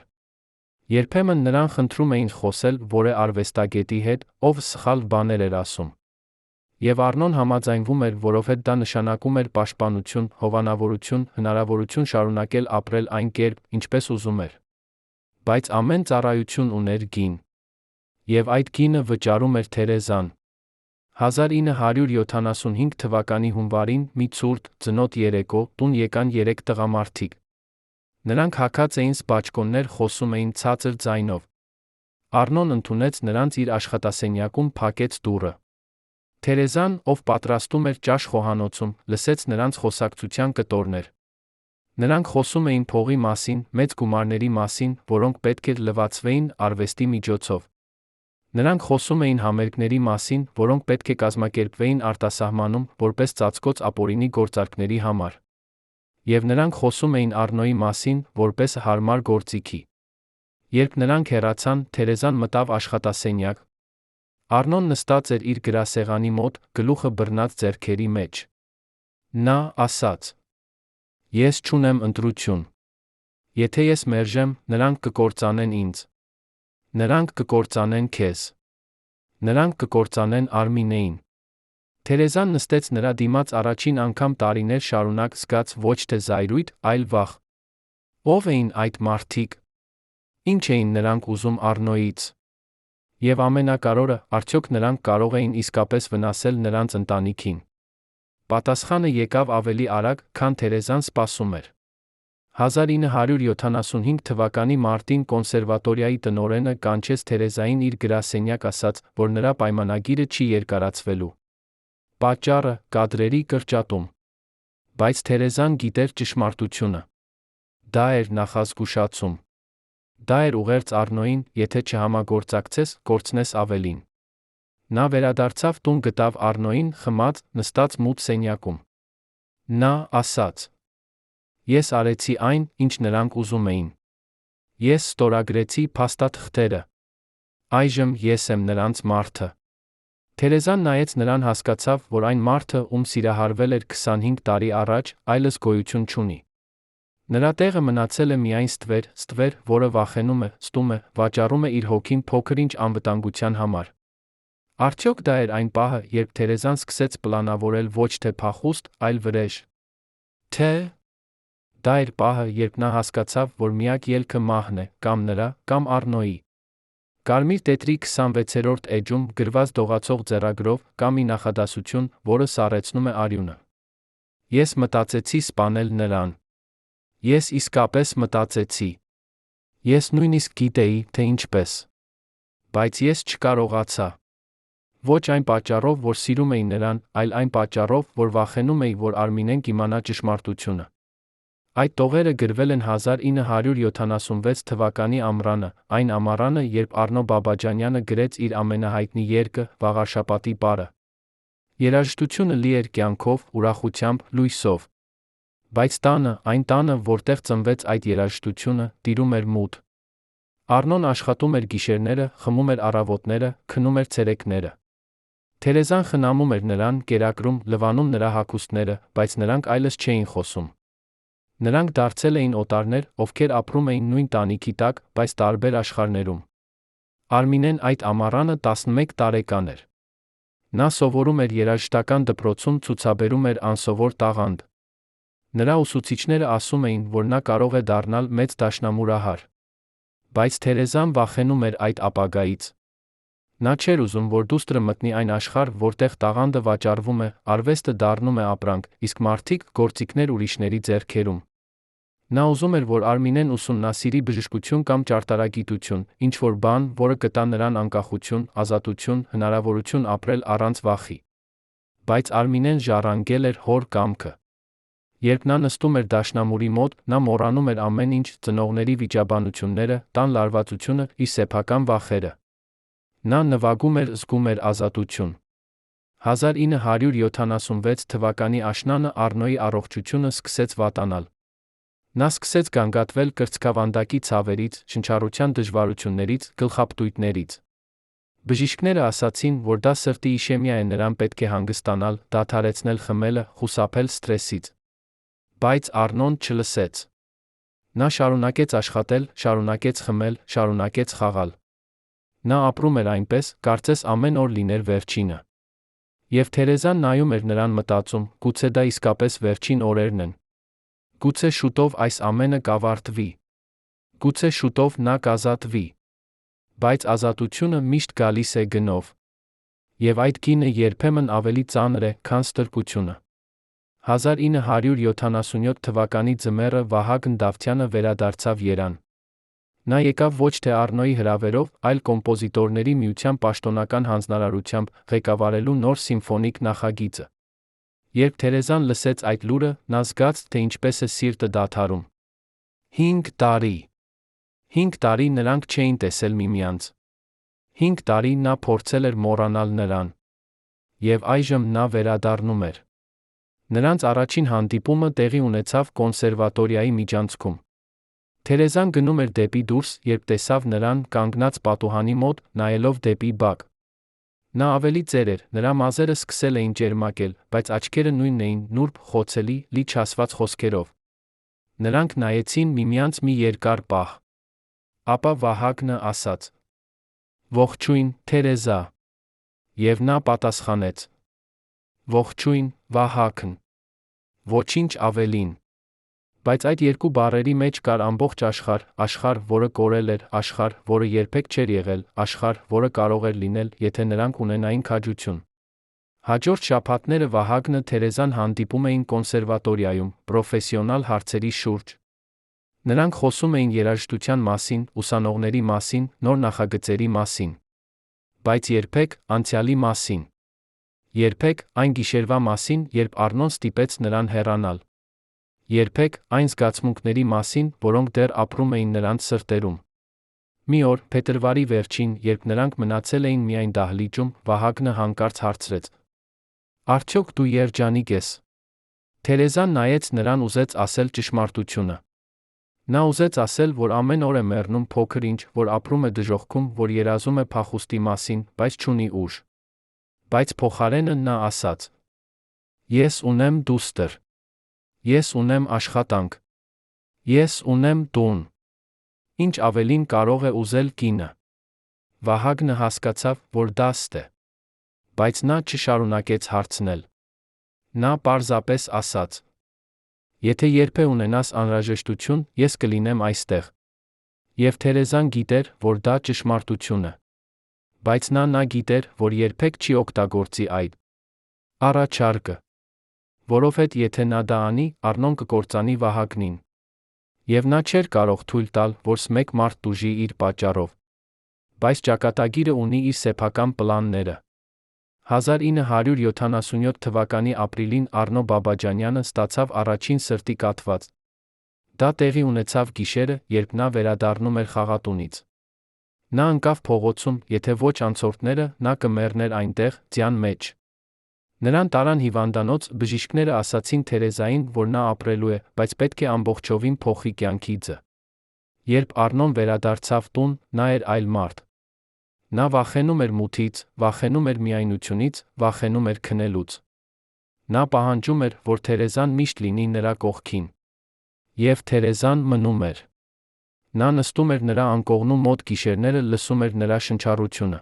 Երբեմն նրան խնդրում էին խոսել որևէ արվեստագետի հետ, ով սխալ բաներ էր ասում։ Եվ Առնոն համաձայնվում էր, որովհետև դա նշանակում էր պաշտպանություն, հովանավորություն, հնարավորություն շարունակել ապրել այն կերպ, ինչպես ուզում էր։ Բայց ամեն ծառայություն ուներ գին։ Եվ այդ գինը վճարում էր Թերեզան։ 1975 թվականի հունվարին մի ցուրտ, ձնոտ երեկո տուն եկան 3 տղամարդիկ։ Նրանք հագած էին սպաճկոններ, խոսում էին ցածր ձայնով։ Առնոն ընդունեց նրանց իր աշխատասենյակում, փակեց դուռը։ Թերեզան, ով պատրաստում էր ճաշ խոհանոցում, լսեց նրանց խոսակցության կտորներ։ Նրանք խոսում էին փողի մասին, մեծ գումարների մասին, որոնք պետք էր լվացվեին արվեստի միջոցով։ Նրանք խոսում էին համերգների մասին, որոնք պետք է կազմակերպվեին արտասահմանում, որպես ծածկոց ապօրինի գործարքների համար։ Եվ նրանք խոսում էին Առնոյի մասին, որպես հարմար գործիքի։ Երբ նրանք հեռացան, Թերեզան մտավ աշխատասենյակ։ Առնոն նստած էր իր գրասեղանի մոտ, գլուխը բռնած ձեռքերի մեջ։ Նա ասաց. «Ես չունեմ ընտրություն։ Եթե ես մերժեմ, նրանք կկործանեն ինձ։ Նրանք կկործանեն քեզ։ Նրանք կկործանեն Արմինեին»։ Թերեզան նստեց նրա դիմաց առաջին անգամ տարիներ շարունակ զգաց ոչ թե զայրույթ, այլ վախ։ Ո՞վ էին այդ մարդիկ։ Ինչ էին նրանք ուզում Առնոյից։ Եվ ամենակարևորը, արդյոք նրանք կարող էին իսկապես վնասել նրանց ընտանիքին։ Պատասխանը եկավ ավելի արագ, քան Թերեզան սպասում էր։ 1975 թվականի մարտին կոնսերվատորիայի տնօրենը կանչեց Թերեզային իր գրասենյակ, ասաց, որ նրա պայմանագիրը չի երկարացվելու։ Պատճառը՝ կադրերի կրճատում։ Բայց Թերեզան գիտեր ճշմարտությունը։ Դա էր նախազգուշացում։ Դա էր ուղերձ Առնոյին, եթե չհամագործակցես, կորցնես ավելին։ Նա վերադարձավ տուն, գտավ Առնոյին խմած, նստած մութ սենյակում։ Նա ասաց. «Ես արեցի այն, ինչ նրանք ուզում էին։ Ես ստորագրեցի փաստաթղթերը։ Այժմ ես եմ նրանց մարդը»։ Թերեզան նայեց նրան, հասկացավ, որ այն մարդը, ում սիրահարվել էր 25 տարի առաջ, այլս գոյություն չունի։ Նրա տեղը մնացել է միայն ստվեր, որը վախենում է, ստում է, վաճառում է իր հոգին փոքր-ինչ անվտանգության համար։ Արդյոք դա էր այն պահը, երբ Թերեզան սկսեց պլանավորել ոչ թե փախուստ, այլ վրեժ։ Թե դա էր պահը, երբ նա հասկացավ, որ միակ ելքը մահն է, կամ նրա, կամ Առնոյի։ Կարմիր տետրի 26-րդ էջում գրված դողացող ձեռագրով կա մի նախադասություն, որը սառեցնում է արյունը։ Ես մտածեցի սպանել նրան։ Ես իսկապես մտածեցի։ Ես նույնիսկ գիտեի, թե ինչպես։ Բայց ես չկարողացա։ Ոչ այն պատճառով, որ սիրում էի նրան, այլ այն պատճառով, որ վախենում էի, որ Արմինեն կիմանա ճշմարտությունը։ Այդ տողերը գրվել են 1976 թվականի ամռանը, այն ամառանը, երբ Առնո Բաբաջանյանը գրեց իր ամենահայտնի երգը «Վաղարշապատի պարը»։ Երաժշտությունը լի էր կյանքով, ուրախությամբ, լույսով։ Բայց տանը, այն տանը, որտեղ ծնվեց այդ երաժշտությունը, տիրում էր մութ։ Առնոն աշխատում էր գիշերները, խմում էր առավոտները, քնում էր ցերեկները։ Թերեզան խնամում էր նրան, կերակրում, լվանում նրա հագուստները, բայց նրանք այլս չէին խոսում։ Նրանք դարձել էին օտարներ, ովքեր ապրում էին նույն տանիքի տակ, բայց տարբեր աշխարհներում։ Արմինեն այդ ամառանը 11 տարեկան էր։ Նա սովորում էր երաժշտական դպրոցում, ցուցաբերում էր անսովոր տաղանդ։ Նրա ուսուցիչները ասում էին, որ նա կարող է դառնալ մեծ դաշնամուրահար։ Բայց Թերեզան վախենում էր այդ ապագայից։ Նա չէր ուզում, որ դուստրը մտնի այն աշխարհ, որտեղ տաղանդը վաճառվում է, արվեստը դառնում է ապրանք, իսկ մարդիկ՝ գործիքներ ուրիշների ձեռքերում։ Նա ուզում էր, որ Արմինեն ուսումնասիրի բժշկություն կամ ճարտարագիտություն, ինչ-որ բան, որը կտա նրան անկախություն, ազատություն, հնարավորություն ապրել առանց վախի։ Բայց Արմինեն ժառանգել էր հոր կամքը։ Երբ նա նստում էր դաշնամուրի մոտ, նա մոռանում էր ամեն ինչ, ծնողների վիճաբանությունները, տան լարվածությունը, իր սեփական վախերը։ Նա նվագում էր, զգում էր ազատություն։ 1976 թվականի աշնանը Առնոյի առողջությունը սկսեց վատանալ։ Նա սկսեց գանգատվել կրծքավանդակի ցավերից, շնչառության դժվարություններից, գլխապտույտներից։ Բժիշկները ասացին, որ դա սրտի իշեմիա է, նրան պետք է հանգստանալ, դադարեցնել խմելը, խուսափել սթրեսից։ Բայց Առնոն չլսեց։ Նա շարունակեց աշխատել, շարունակեց խմել, շարունակեց խաղալ։ Նա ապրում էր այնպես, կարծես ամեն օր լիներ վերջինը։ Եվ Թերեզան նայում էր նրան մտածում, գուցե դա իսկապես վերջին օրերն են։ Գուցե շուտով այս ամենը կավարտվի։ Գուցե շուտով նա կազատվի։ Բայց ազատությունը միշտ գալիս է գնով։ Եվ այդ գինը երբեմն ավելի ծանր է, քան ստրկությունը։ 1977 թվականի ձմեռը Վահագն Դավթյանը վերադարձավ Երևան։ Նա եկավ ոչ թե Առնոյի հրավերով, այլ կոմպոզիտորների միության պաշտոնական հանձնարարությամբ ղեկավարելու նոր սիմֆոնիկ նախագիծը։ Երբ Թերեզան լսեց այդ լուրը, նա զգաց, թե ինչպես է սիրտը դադարում։ 5 տարի։ 5 տարի նրանք չէին տեսել միմյանց։ 5 տարի նա փորձել էր մոռանալ նրան։ Եվ այժմ նա վերադառնում էր։ Նրանց առաջին հանդիպումը տեղի ունեցավ կոնսերվատորիայի միջանցքում։ Թերեզան գնում էր դեպի դուրս, երբ տեսավ նրան կանգնած պատուհանի մոտ, նայելով դեպի բակ։ Նա ավելի ծեր էր, նրա մազերը սկսել էին ճերմակել, բայց աչքերը նույնն էին, նուրբ, խոցելի, լի չասված խոսքերով։ Նրանք նայեցին միմյանց մի երկար պահ։ Ապա Վահագնը ասաց. «Ողջույն, Թերեզա»։ Եվ նա պատասխանեց. «Ողջույն, Վահագն»։ Ոչինչ ավելին։ Բայց այդ երկու բառերի մեջ կար ամբողջ աշխարհ, աշխարհ, որը կորել էր, աշխարհ, որը երբեք չէր եղել, աշխարհ, որը կարող էր լինել, եթե նրանք ունենային քաջություն։ Հաջորդ շաբաթները Վահագնը Թերեզան հանդիպում էին կոնսերվատորիայում, պրոֆեսիոնալ հարցերի շուրջ։ Նրանք խոսում էին երաժշտության մասին, ուսանողների մասին, նոր նախագծերի մասին։ Բայց երբեք անցյալի մասին։ Երբեք այն գիշերվա մասին, երբ Առնոն ստիպեց նրան հեռանալ։ Երբեք այն զգացմունքների մասին, որոնք դեռ ապրում էին նրանց սրտերում։ Մի օր, փետրվարի վերջին, երբ նրանք մնացել էին միայն դահլիճում, Վահագնը հանկարծ հարցրեց. «Արդյոք դու երջանիկ ես»։ Թերեզան նայեց նրան, ուզեց ասել ճշմարտությունը։ Նա ուզեց ասել, որ ամեն օր է մեռնում փոքր ինչ, որ ապրում է դժոխքում, որ երազում է փախուստի մասին, բայց չունի ուժ։ Բայց փոխարենը նա ասաց. «Ես ունեմ դուստր։ Ես ունեմ աշխատանք։ Ես ունեմ տուն։ Ինչ ավելին կարող է ուզել կինը»։ Վահագնը հասկացավ, որ դա ստ է։ Բայց նա չշարունակեց հարցնել։ Նա պարզապես ասաց. «Եթե երբե ունենաս անհրաժեշտություն, ես կլինեմ այստեղ»։ Եվ Թերեզան գիտեր, որ դա ճշմարտություն է։ Բայց նա գիտեր, որ երբեք չի օգտագործի այդ առաջարկը։ Որովհետև եթե նա դա անի, Առնոն կկործանի Վահագնին։ Եվ նա չէր կարող թույլ տալ, որ մեկ մարդ տուժի իր պատճառով։ Բայց ճակատագիրը ունի իր սեփական պլանները։ 1977 թվականի ապրիլին Առնո Բաբաջանյանը ստացավ առաջին սրտի կաթված։ Դա տեղի ունեցավ գիշերը, երբ նա վերադառնում էր խաղատունից։ Նա ընկավ փողոցում, եթե ոչ անցորդները, նա կմեռներ այնտեղ, ձյան մեջ։ Նրան տարան հիվանդանոց, բժիշկները ասացին Թերեզային, որ նա ապրելու է, բայց պետք է ամբողջովին փոխի կյանքի ձը։ Երբ Առնոն վերադարձավ տուն, նա էր այլ մարդ։ Նա վախենում էր մութից, վախենում էր միայնությունից, վախենում էր քնելուց։ Նա պահանջում էր, որ Թերեզան միշտ լինի նրա կողքին։ Եվ Թերեզան մնում էր։ Նա նստում էր նրա անկողնու մոտ գիշերները, լսում էր նրա շնչառությունը։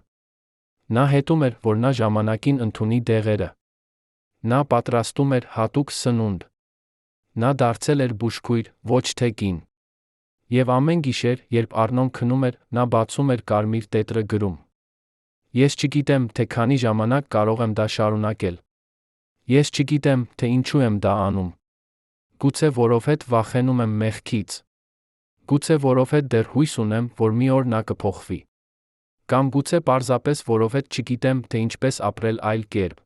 Նա հետում էր, որ նա ժամանակին ընդունի դեղերը։ Նա պատրաստում էր հատուկ սնունդ։ Նա դարձել էր բուժքույր, ոչ թե կին։ Եվ ամեն գիշեր, երբ Առնոն քնում էր, նա բացում էր կարմիր տետրը գրում. «Ես չգիտեմ, թե քանի ժամանակ կարող եմ դա շարունակել։ Ես չգիտեմ, թե ինչու եմ դա անում։ Գուցե որովհետև վախենում եմ մեղքից։ Գուցե որովհետև դեռ հույս ունեմ, որ մի օր նա կփոխվի։ Կամ գուցե պարզապես որովհետև չգիտեմ, թե ինչպես ապրել այլ կերպ»։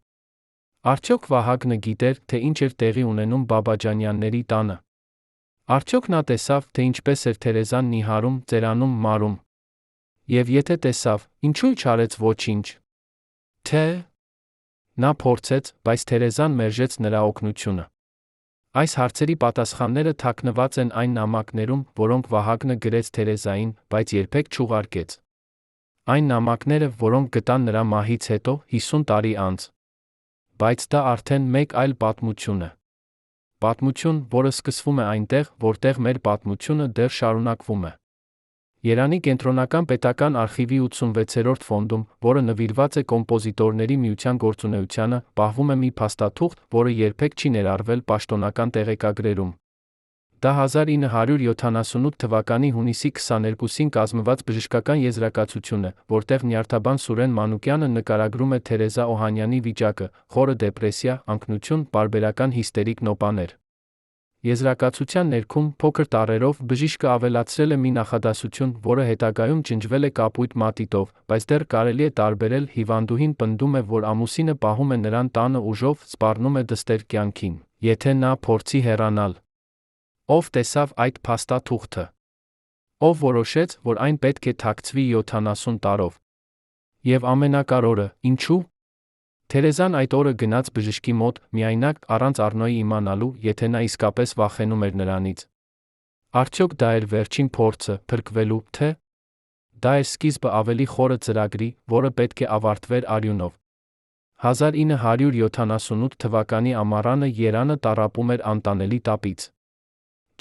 Արդյոք Վահագնը գիտեր, թե ինչ էր տեղի ունենում Բաբաջանյանների տանը։ Արդյոք նա տեսավ, թե ինչպես էր Թերեզան նիհարում, ծերանում, մարում։ Եվ եթե տեսավ, ինչու չարեց ոչինչ։ Թե նա փորձեց, բայց Թերեզան մերժեց նրա օգնությունը։ Այս հարցերի պատասխանները թաքնված են այն նամակներում, որոնք Վահագնը գրեց Թերեզային, բայց երբեք չուղարկեց։ Այն նամակները, որոնք գտան նրա մահից հետո, 50 տարի անց։ Բայց դա արդեն մեկ այլ պատմություն է։ Պատմություն, որը սկսվում է այնտեղ, որտեղ մեր պատմությունը դեռ շարունակվում է։ Երանի կենտրոնական պետական արխիվի 86-րդ ֆոնդում, որը նվիրված է կոմպոզիտորների միության գործունեությանը, պահվում է մի փաստաթուղթ, որը երբեք չի ներառվել պաշտոնական տեղեկագրերում։ Դա 1978 թվականի հունիսի 22-ին կազմված բժշկական եզրակացություն է, որտեղ նյարդաբան Սուրեն Մանուկյանը նկարագրում է Թերեզա Օհանյանի վիճակը՝ խորը դեպրեսիա, անկնություն, պարբերական հիստերիկ նոպաներ։ Եզրակացության ներքում փոքր տառերով բժիշկը ավելացրել է մի նախադասություն, որը հետագայում ջնջվել է կապույտ մատիտով, բայց դեռ կարելի է տարբերել. հիվանդուհին պնդում է, որ ամուսինը պահում է նրան տանը ուժով, սպառնում է դստեր կյանքին, եթե նա փորձի հեռանալ։ Ով տեսավ այդ փաստաթուղթը։ Ով որոշեց, որ այն պետք է թաքցվի 70 տարով։ Եվ ամենակարևորը, ինչու՞։ Թերեզան այդ օրը գնաց բժշկի մոտ, միայնակ, առանց Առնոյի իմանալու, եթե նա իսկապես վախենում էր նրանից։ Արդյոք դա էր վերջին փորձը, փրկվելու, թե՞ դա էր սկիզբը ավելի խորը ծրագրի, որը պետք է ավարտվեր արյունով։ 1978 թվականի ամառանը Երանը տառապում էր անտանելի տապից։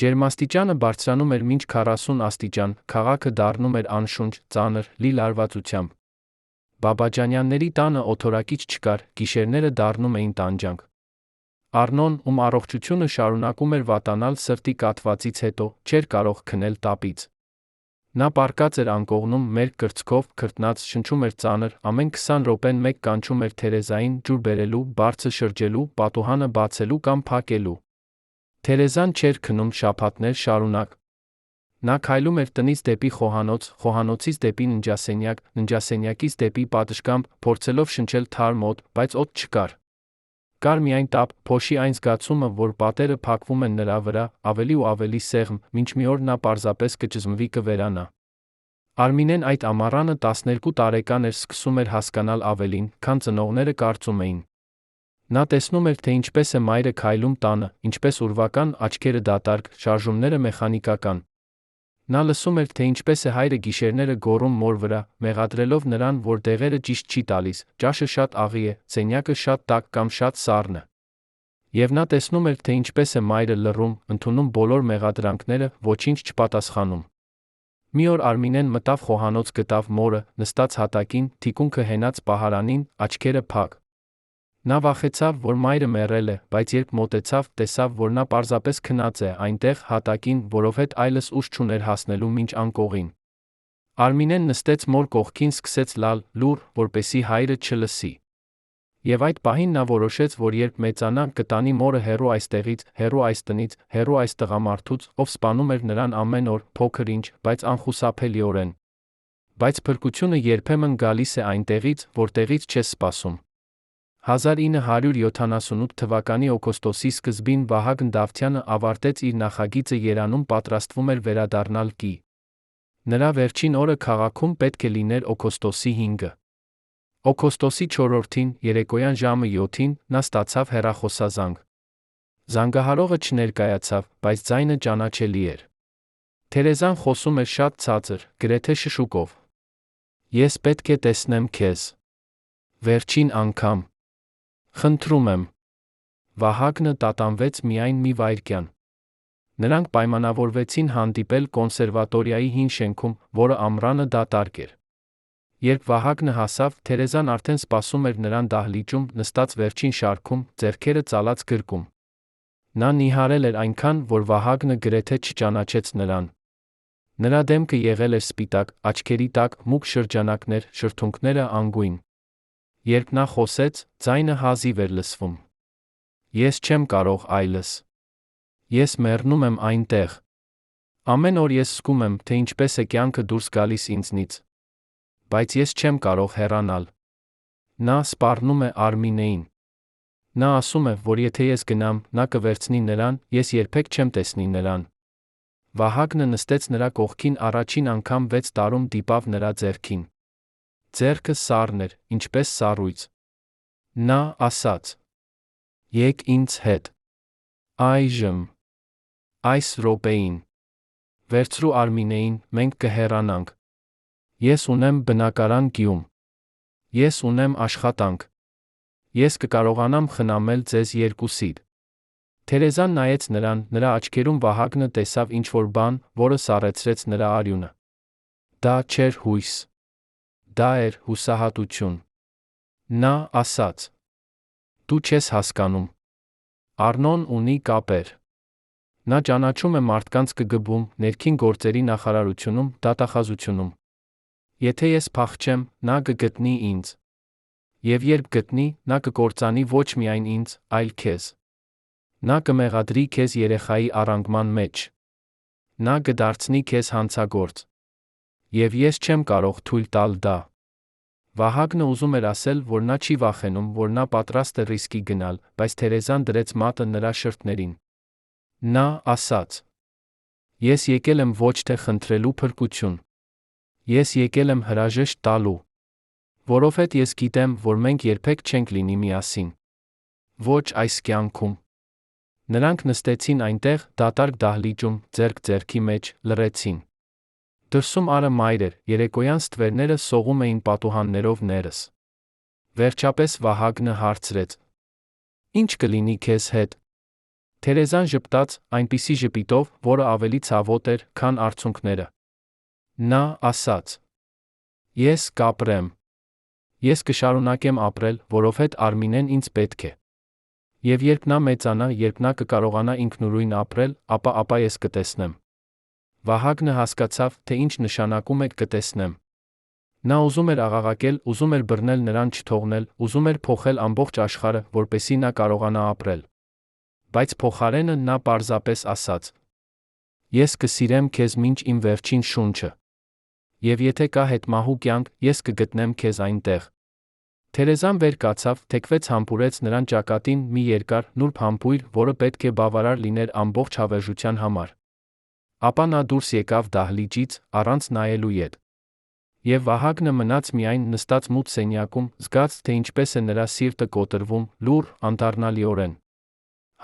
Ջերմաստիճանը բարձրանում էր մինչ 40 աստիճան, քաղաքը դառնում էր անշունչ, ծանր, լի լարվածությամբ։ Բաբաջանյանների տանը օթորակիչ չկար, գիշերները դառնում էին տանջանք։ Առնոն, ում առողջությունը շարունակում էր վատանալ սրտի կաթվածից հետո, չէր կարող քնել տապից։ Նա պառկած էր անկողնում, մերկ կրծքով, քրտնած, շնչում էր ծանր, ամեն 20 րոպեն մեկ կանչում էր Թերեզային, ջուր բերելու, բարձը շրջելու, պատուհանը բացելու կամ փակելու։ Թերեզան չէր քնում շաբաթներ շարունակ։ Նա քայլում էր տնից դեպի խոհանոց, խոհանոցից դեպի ննջասենյակ, ննջասենյակից դեպի պատշգամբ, փորձելով շնչել թարմ օդ, բայց օդ չկար։ Կար միայն տապ, փոշի այն զգացումը, որ պատերը փակվում են նրա վրա, ավելի ու ավելի սեղմ, մինչ մի օր նա պարզապես կճզմվի կվերանա։ Արմինեն այդ ամառանը 12 տարեկան էր, սկսում էր հասկանալ ավելին, քան ծնողները կարծում էին։ Նա տեսնում էր, թե ինչպես է մայրը քայլում տանը, ինչպես ուրվական, աչքերը դատարկ, շարժումները մեխանիկական։ Նա լսում էր, թե ինչպես է հայրը գիշերները գոռում մոր վրա, մեղադրելով նրան, որ դեղերը ճիշտ չի տալիս, ճաշը շատ աղի է, սենյակը շատ տաք կամ շատ սառն է։ Եվ նա տեսնում էր, թե ինչպես է մայրը լռում, ընդունում բոլոր մեղադրանքները, ոչինչ չպատասխանում։ Մի օր Արմինեն մտավ խոհանոց, գտավ մորը, նստած հատակին, թիկունքը հենած պահարանին, աչքերը փակ։ Նա վախեցավ, որ մայրը մեռել է, բայց երբ մոտեցավ, տեսավ, որ նա պարզապես քնած է այնտեղ, հատակին, որովհետև այլս ուժ չուներ հասնելու մինչ անկողին։ Արմինեն նստեց մոր կողքին, սկսեց լալ, լուռ, որպեսզի հայրը չլսի։ Եվ այդ պահին նա որոշեց, որ երբ մեծանա, կտանի մորը հեռու այստեղից, հեռու այս տնից, հեռու այս տղամարդուց, ով սպանում էր նրան ամեն օր, փոքր ինչ, բայց անխուսափելիորեն։ Բայց փրկությունը երբեմն գալիս է այնտեղից, որտեղից չես սպասում։ 1978 թվականի օգոստոսի սկզբին Վահագն Դավթյանը ավարտեց իր նախագիծը Երանում պատրաստվում էր վերադառնալ Կի։ Նրա վերջին օրը քաղաքում պետք է լիներ օգոստոսի 5-ը։ Օգոստոսի 4-ին, երեկոյան ժամը 7-ին, նա ստացավ հեռախոսազանգ։ Զանգահարողը չներկայացավ, բայց ձայնը ճանաչելի էր։ Թերեզան խոսում էր շատ ցածր, գրեթե շշուկով։ Ես պետք է տեսնեմ քեզ։ Վերջին անգամ։ Խնդրում եմ։ Վահագնը տատանվեց միայն մի վայրկյան։ Նրանք պայմանավորվեցին հանդիպել կոնսերվատորիայի հին շենքում, որը ամռանը դատարկ էր։ Երբ Վահագնը հասավ, Թերեզան արդեն սպասում էր նրան դահլիճում, նստած վերջին շարքում, ձեռքերը ծալած գրկում։ Նա նիհարել էր այնքան, որ Վահագնը գրեթե չճանաչեց նրան։ Նրա դեմքը եղել էր սպիտակ, աչքերի տակ մուգ շրջանակներ, շրթունքները անգույն։ Երբ նա խոսեց, ձայնը հազիվ էր լսվում։ Ես չեմ կարող այլս։ Ես մեռնում եմ այնտեղ։ Ամեն օր ես զգում եմ, թե ինչպես է կյանքը դուրս գալիս ինձնից։ Բայց ես չեմ կարող հեռանալ։ Նա սպառնում է Արմինեին։ Նա ասում է, որ եթե ես գնամ, նա կվերցնի նրան, ես երբեք չեմ տեսնի նրան։ Վահագնը նստեց նրա կողքին, առաջին անգամ 6 տարում դիպավ նրա ձեռքին։ Ձեռքը սառն էր, ինչպես սառույց։ Նա ասաց. Եկ ինձ հետ։ Այժմ։ Այս րոպեին։ Վերցրու Արմինեին, մենք կհեռանանք։ Ես ունեմ բնակարան Գյում։ Ես ունեմ աշխատանք։ Ես կկարողանամ խնամել ձեզ երկուսիդ։ Թերեզան նայեց նրան, նրա աչքերում Վահագնը տեսավ ինչ-որ բան, որը սառեցրեց նրա արյունը։ Դա չէր հույս։ Դա էր հուսահատություն։ Նա ասաց. «Դու չես հասկանում։ Առնոն ունի կապեր։ Նա ճանաչում է մարդկանց ԿԳԲ-ում, ներքին գործերի նախարարությունում, դատախազությունում։ Եթե ես փախչեմ, նա կգտնի ինձ։ Եվ երբ գտնի, նա կկործանի ոչ միայն ինձ, այլ քեզ։ Նա կմեղադրի քեզ երեխայի առանգման մեջ։ Նա կդարձնի քեզ հանցագործ։ Եվ ես չեմ կարող թույլ տալ դա»։ Վահագնը ուզում էր ասել, որ նա չի վախենում, որ նա պատրաստ է ռիսկի գնալ, բայց Թերեզան դրեց մատը նրա շրթներին։ Նա ասաց. «Ես եկել եմ ոչ թե խնդրելու փրկություն։ Ես եկել եմ հրաժեշտ տալու։ Որովհետև ես գիտեմ, որ մենք երբեք չենք լինի միասին։ Ոչ այս կյանքում»։ Նրանք նստեցին այնտեղ, դատարկ դահլիճում, ձեռք ձեռքի մեջ, լռեցին։ Դրսում արը մայր էր, երեկոյան ստվերները սողում էին պատուհաններով ներս։ Վերջապես Վահագնը հարցրեց. «Ինչ կլինի քեզ հետ»։ Թերեզան ժպտաց, այնպիսի ժպիտով, որը ավելի ցավոտ էր, քան արցունքները։ Նա ասաց. «Ես կապրեմ։ Ես կշարունակեմ ապրել, որովհետև Արմինեն ինձ պետք է։ Եվ երբ նա մեծանա, երբ նա կկարողանա ինքնուրույն ապրել, ապա ես կտեսնեմ»։ Վահագնը հասկացավ, թե ինչ նշանակում է կտեսնեմ։ Նա ուզում էր աղաղակել, ուզում էր բռնել նրան չթողնել, ուզում էր փոխել ամբողջ աշխարհը, որպեսզի նա կարողանա ապրել։ Բայց փոխարենը նա պարզապես ասաց. «Ես կսիրեմ քեզ մինչ իմ վերջին շունչը։ Եվ եթե կա հետմահու կյանք, ես կգտնեմ քեզ այնտեղ»։ Թերեզան վեր կացավ, թեքվեց համբուրեց նրան ճակատին մի երկար, նուրբ համբույր, որը պետք է բավարար լիներ ամբողջ հավերժության համար։ Ապա նա դուրս եկավ դահլիճից, առանց նայելու ետ։ Եվ Վահագնը մնաց միայն նստած մութ սենյակում, զգաց, թե ինչպես է նրա սիրտը կոտրվում, լուռ, անդառնալիորեն։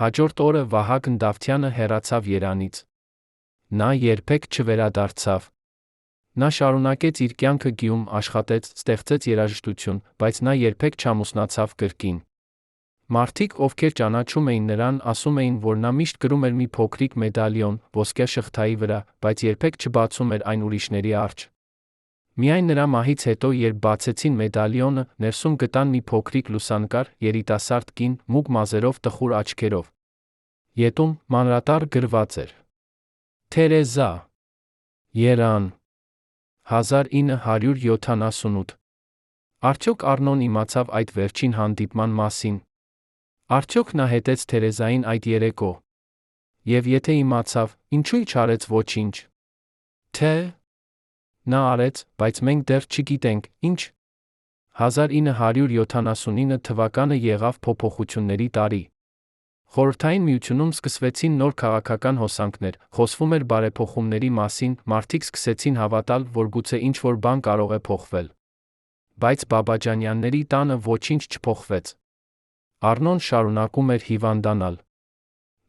Հաջորդ օրը Վահագն Դավթյանը հեռացավ Երանից։ Նա երբեք չվերադարձավ։ Նա շարունակեց իր կյանքը գյուղում, աշխատեց, ստեղծեց երաժշտություն, բայց նա երբեք չամուսնացավ կրկին։ Մարդիկ, ովքեր ճանաչում էին նրան, ասում էին, որ նա միշտ կրում էր մի փոքրիկ մեդալիոն, ոսկյա շղթայի վրա, բայց երբեք չբացում էր այն ուրիշների առջ։ Միայն նրա մահից հետո, երբ բացեցին մեդալիոնը, ներսում գտան մի փոքրիկ լուսանկար, երիտասարդ կին, մուգ մազերով, տխուր աչքերով։ Ետում մանրատառ գրված էր. Թերեզա, Երան, 1978։ Արդյոք Առնոն իմացավ այդ վերջին հանդիպման մասին։ Արդյոք նա հետեց Թերեզային այդ երեկո։ Եվ եթե իմացավ, ինչու չարեց ոչինչ։ Թե նա արեց, բայց մենք դեռ չգիտենք, ինչ։ 1979 թվականը եղավ փոփոխությունների տարի։ Խորհրդային Միությունում սկսվեցին նոր քաղաքական հոսանքներ, խոսվում էր բարեփոխումների մասին, մարդիկ սկսեցին հավատալ, որ գուցե ինչ-որ բան կարող է փոխվել։ Բայց Բաբաջանյանների տանը ոչինչ չփոխվեց։ Առնոն շարունակում էր հիվանդանալ։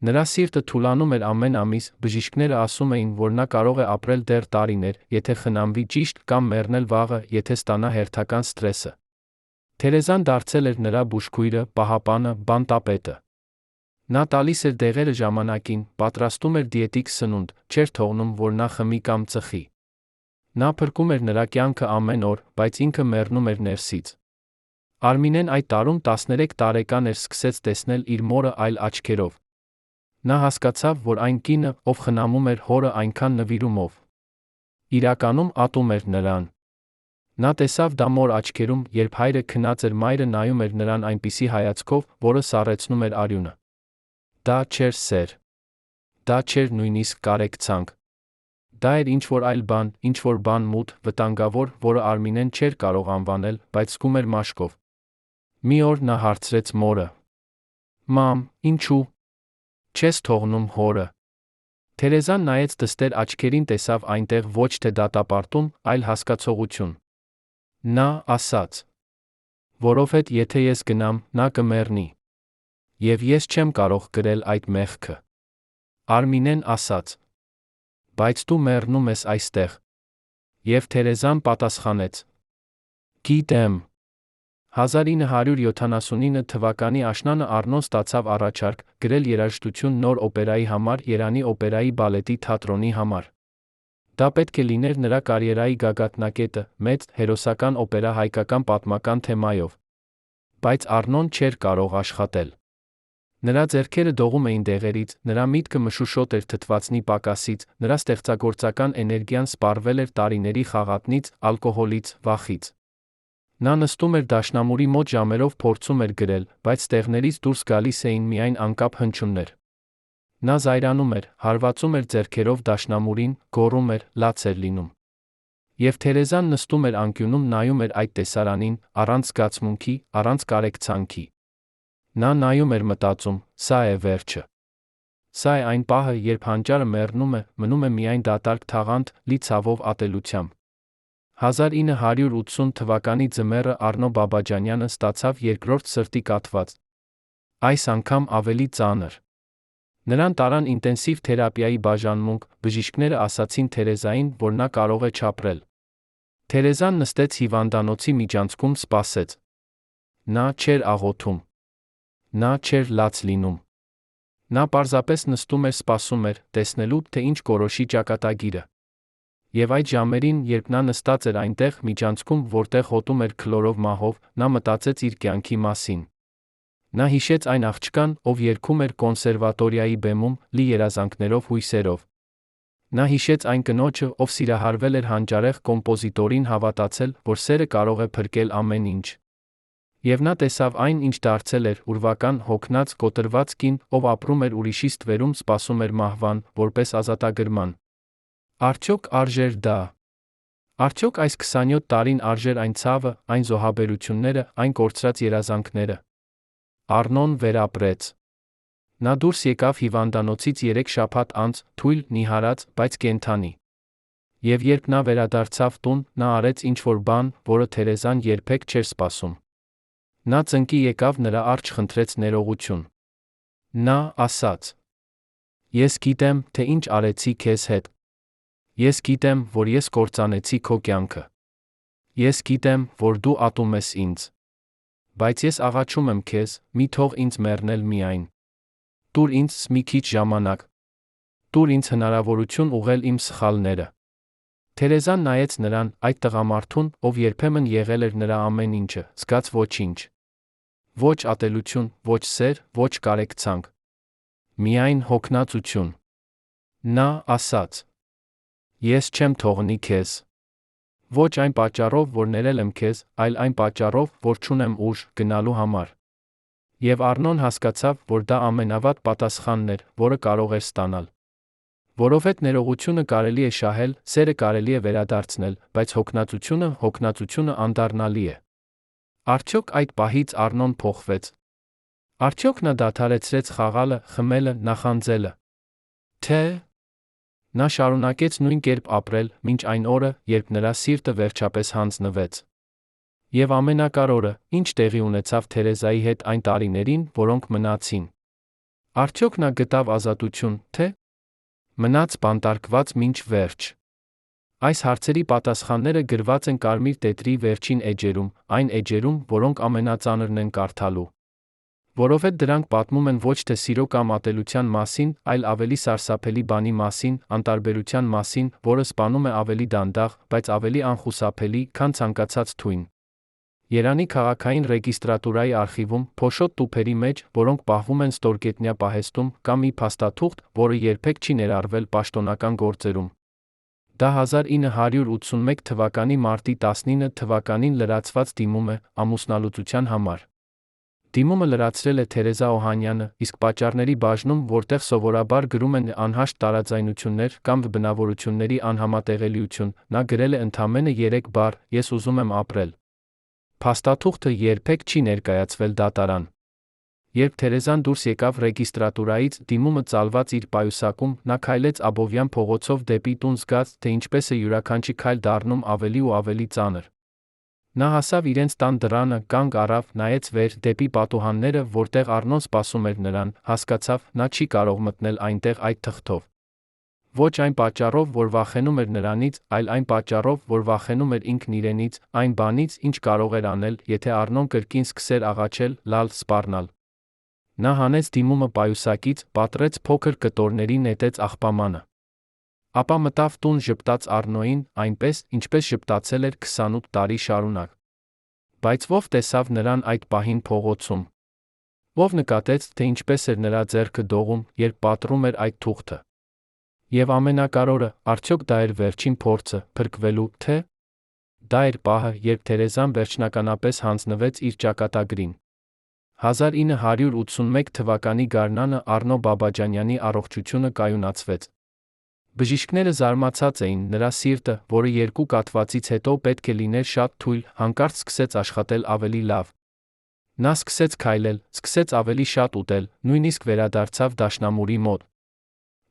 Նրա սիրտը թուլանում էր ամեն ամիս, բժիշկները ասում էին, որ նա կարող է ապրել դեռ տարիներ, եթե խնամվի ճիշտ, կամ մեռնել վաղը, եթե ստանա հերթական սթրեսը։ Թերեզան դարձել էր նրա բուժքույրը, պահապանը, բանտապետը։ Նա տալիս էր դեղերը ժամանակին, պատրաստում էր դիետիկ սնունդ, չէր թողնում, որ նա խմի կամ ծխի։ Նա փրկում էր նրա կյանքը ամեն օր, բայց ինքը մեռնում էր ներսից։ Արմինեն այդ տարում 13 տարեկան էր, սկսեց տեսնել իր մորը այլ աչքերով։ Նա հասկացավ, որ այն կինը, ով խնամում էր հորը այնքան նվիրումով, իրականում ատում էր նրան։ Նա տեսավ դա մոր աչքերում, երբ հայրը քնած էր, մայրը նայում էր նրան այնպիսի հայացքով, որը սառեցնում էր արյունը։ Դա չէր սեր։ Դա չէր նույնիսկ կարեկցանք։ Դա էր ինչ-որ այլ բան, ինչ-որ բան մութ, վտանգավոր, որը Արմինեն չէր կարող անվանել, բայց զգում էր մաշկով։ Մի օր նա հարցրեց մորը. «Մամ, ինչու՞ չես թողնում հորը»։ Թերեզան նայեց դստեր աչքերին, տեսավ այնտեղ ոչ թե դատապարտում, այլ հասկացողություն։ Նա ասաց. «Որովհետև եթե ես գնամ, նա կմեռնի։ Եվ ես չեմ կարող կրել այդ մեղքը»։ Արմինեն ասաց. «Բայց դու մեռնում ես այստեղ»։ Եվ Թերեզան պատասխանեց. «Գիտեմ»։ 1979 թվականի աշնանը Առնոն ստացավ առաջարկ գրել երաժշտություն նոր օպերայի համար Երանի օպերայի բալետի թատրոնի համար։ Դա պետք է լիներ նրա կարիերայի գագաթնակետը, մեծ, հերոսական օպերա հայկական պատմական թեմայով։ Բայց Առնոն չէր կարող աշխատել։ Նրա ձեռքերը դողում էին դեղերից, նրա միտքը մշուշոտ էր թթվածնի պակասից, նրա ստեղծագործական էներգիան սպառվել էր տարիների խաղաղտնից, ալկոհոլից, վախից։ Նա նստում էր դաշնամուրի մոտ ժամերով փորձում էր գրել, բայց ստեղներից դուրս գալիս էին միայն անկապ հնչյուններ։ Նա զայրանում էր, հարվածում էր ձեռքերով դաշնամուրին, գոռում էր, լաց էր լինում։ Եվ Թերեզան նստում էր անկյունում նայում էր այդ տեսարանին, առանց զգացմունքի, առանց կարեկցանքի։ Նա նայում էր մտածում, սա է վերջը։ Սա է այն պահը, երբ հանճարը մեռնում է, մնում է միայն դատարկ թաղանթ, լի ցավով ատելությամբ։ 1980 թվականի ձմեռը Առնո Բաբաջանյանը ստացավ երկրորդ սրտի կաթված։ Այս անգամ ավելի ծանր։ Նրան տարան ինտենսիվ թերապիայի բաժանմունք, բժիշկները ասացին Թերեզային, որ նա կարող է չապրել։ Թերեզան նստեց հիվանդանոցի միջանցքում սպասեց։ Նա չէր աղոթում։ Նա չէր լաց լինում։ Նա պարզապես նստում էր սպասում էր, տեսնելու, թե ինչ կորոշի ճակատագիրը։ Եվ այդ ժամերին, երբ նա նստած էր այնտեղ միջանցքում, որտեղ հոտում էր քլորով մահով, նա մտածեց իր կյանքի մասին։ Նա հիշեց այն աղջկան, ով երգում էր կոնսերվատորիայի բեմում, լի երազանքներով հույսերով։ Նա հիշեց այն կնոջը, ով սիրահարվել էր հանճարեղ կոմպոզիտորին հավատացել, որ սերը կարող է փրկել ամեն ինչ։ Եվ նա տեսավ այն, ինչ դարձել էր, ուրվական, հոգնած, կոտրված կին, ով ապրում էր ուրիշի ստվերում, սպասում էր մահվան, որպես ազատագրման։ Արդյոք արժեր դա։ Արդյոք այս 27 տարին արժեր այն ցավը, այն զոհաբերությունները, այն կորցրած երազանքները։ Առնոն վերապրեց։ Նա դուրս եկավ հիվանդանոցից 3 շաբաթ անց, թույլ, նիհարած, բայց կենդանի։ Եվ երբ նա վերադարձավ տուն, նա արեց ինչ-որ բան, որը Թերեզան երբեք չէր սպասում։ Նա ծնկի եկավ նրա առջ խնդրեց ներողություն։ Նա ասաց. Ես գիտեմ, թե ինչ արեցի քեզ հետ։ Ես գիտեմ, որ ես կործանեցի քո կյանքը։ Ես գիտեմ, որ դու ատում ես ինձ։ Բայց ես աղաչում եմ քեզ, մի թող ինձ մեռնել միայն։ Տուր ինձ մի քիչ ժամանակ։ Տուր ինձ հնարավորություն ուղղել իմ սխալները։ Թերեզան նայեց նրան, այդ տղամարդուն, ով երբեմն եղել էր նրա ամեն ինչը, զգաց ոչինչ։ Ոչ ատելություն, ոչ սեր, ոչ կարեկցանք։ Միայն հոգնածություն։ Նա ասաց. Ես չեմ թողնի քեզ։ Ոչ այն պատճառով, որ ներել եմ քեզ, այլ այն պատճառով, որ չունեմ ուժ գնալու համար։ Եվ Առնոն հասկացավ, որ դա ամենավատ պատասխանն էր, որը կարող էր ստանալ։ Որովհետև ներողությունը կարելի է շահել, սերը կարելի է վերադարձնել, բայց հոգնածությունը անդառնալի է։ Արդյոք այդ պահից Առնոն փոխվեց։ Արդյոք նա դադարեցրեց խաղալը, խմելը, նախանձելը։ Թե նա շարունակեց նույն կերպ ապրել, մինչ այն օրը, երբ նրա սիրտը վերջապես հանձնվեց։ Եվ ամենակարևորը, ինչ տեղի ունեցավ Թերեզայի հետ այն տարիներին, որոնք մնացին։ Արդյոք նա գտավ ազատություն, թե մնաց բանտարկված մինչ վերջ։ Այս հարցերի պատասխանները գրված են Կարմիր տետրի վերջին էջերում, այն էջերում, որոնք ամենածանրն են կարդալու։ Որովհետև դրանք պատմում են ոչ թե սիրո կամ ատելության մասին, այլ ավելի սարսափելի բանի մասին, անտարբերության մասին, որը սպանում է ավելի դանդաղ, բայց ավելի անխուսափելի, քան ցանկացած թույն։ Երանի քաղաքային ռեգիստրատուրայի արխիվում, փոշոտ տուփերի մեջ, որոնք պահվում են ստորգետնյա պահեստում, կա մի փաստաթուղթ, որը երբեք չի ներառվել պաշտոնական գործերում։ Դա 1981 թվականի մարտի 19 թվականին լրացված դիմում է ամուսնալուծության համար։ Դիմումը լրացրել է Թերեզա Օհանյանը, իսկ պատճառների բաժնում, որտեղ սովորաբար գրում են անհաշտ տարաձայնություններ կամ բնավորությունների անհամատեղելիություն, նա գրել է ընդամենը 3 բառ. Ես ուզում եմ ապրել։ Փաստաթուղթը երբեք չի ներկայացվել դատարան։ Երբ Թերեզան դուրս եկավ ռեգիստրատուրայից, դիմումը ծալված իր պայուսակում, նա քայլեց Աբովյան փողոցով դեպի տուն զգաց, թե ինչպես է յուրաքանչյուր քայլ դառնում ավելի ու ավելի ծանր։ Նա հասավ իրենց տան դռանը, կանգ առավ, նայեց վեր, դեպի պատուհանները, որտեղ Առնոն սպասում էր նրան, հասկացավ, նա չի կարող մտնել այնտեղ այդ թղթով։ Ոչ այն պատճառով, որ վախենում էր նրանից, այլ այն պատճառով, որ վախենում էր ինքն իրենից, այն բանից, ինչ կարող էր անել, եթե Առնոն կրկին սկսեր աղաչել, լալ, սպառնալ։ Նա հանեց դիմումը պայուսակից, պատռեց փոքր կտորների նետեց աղբամանը։ Ապա մտավ տուն ժպտաց Առնոյին, այնպես, ինչպես ժպտացել էր 28 տարի շարունակ։ Բայց ով տեսավ նրան այդ պահին փողոցում։ Ով նկատեց, թե ինչպես էր նրա ձեռքը դողում, երբ պատռում էր այդ թուղթը։ Եվ ամենակարևորը, արդյոք դա էր վերջին փորձը, փրկվելու, թե? Դա էր պահը, երբ Թերեզան վերջնականապես հանձնվեց իր ճակատագրին։ 1981 թվականի գարնանը Առնո Բաբաջանյանի առողջությունը կայունացվեց։ Բժիշկները զարմացած էին, նրա սիրտը, որը 2 կաթվածից հետո պետք է լիներ շատ թույլ, հանկարծ սկսեց աշխատել ավելի լավ։ Նա սկսեց քայլել, սկսեց ավելի շատ ուտել, նույնիսկ վերադարձավ դաշնամուրի մոտ։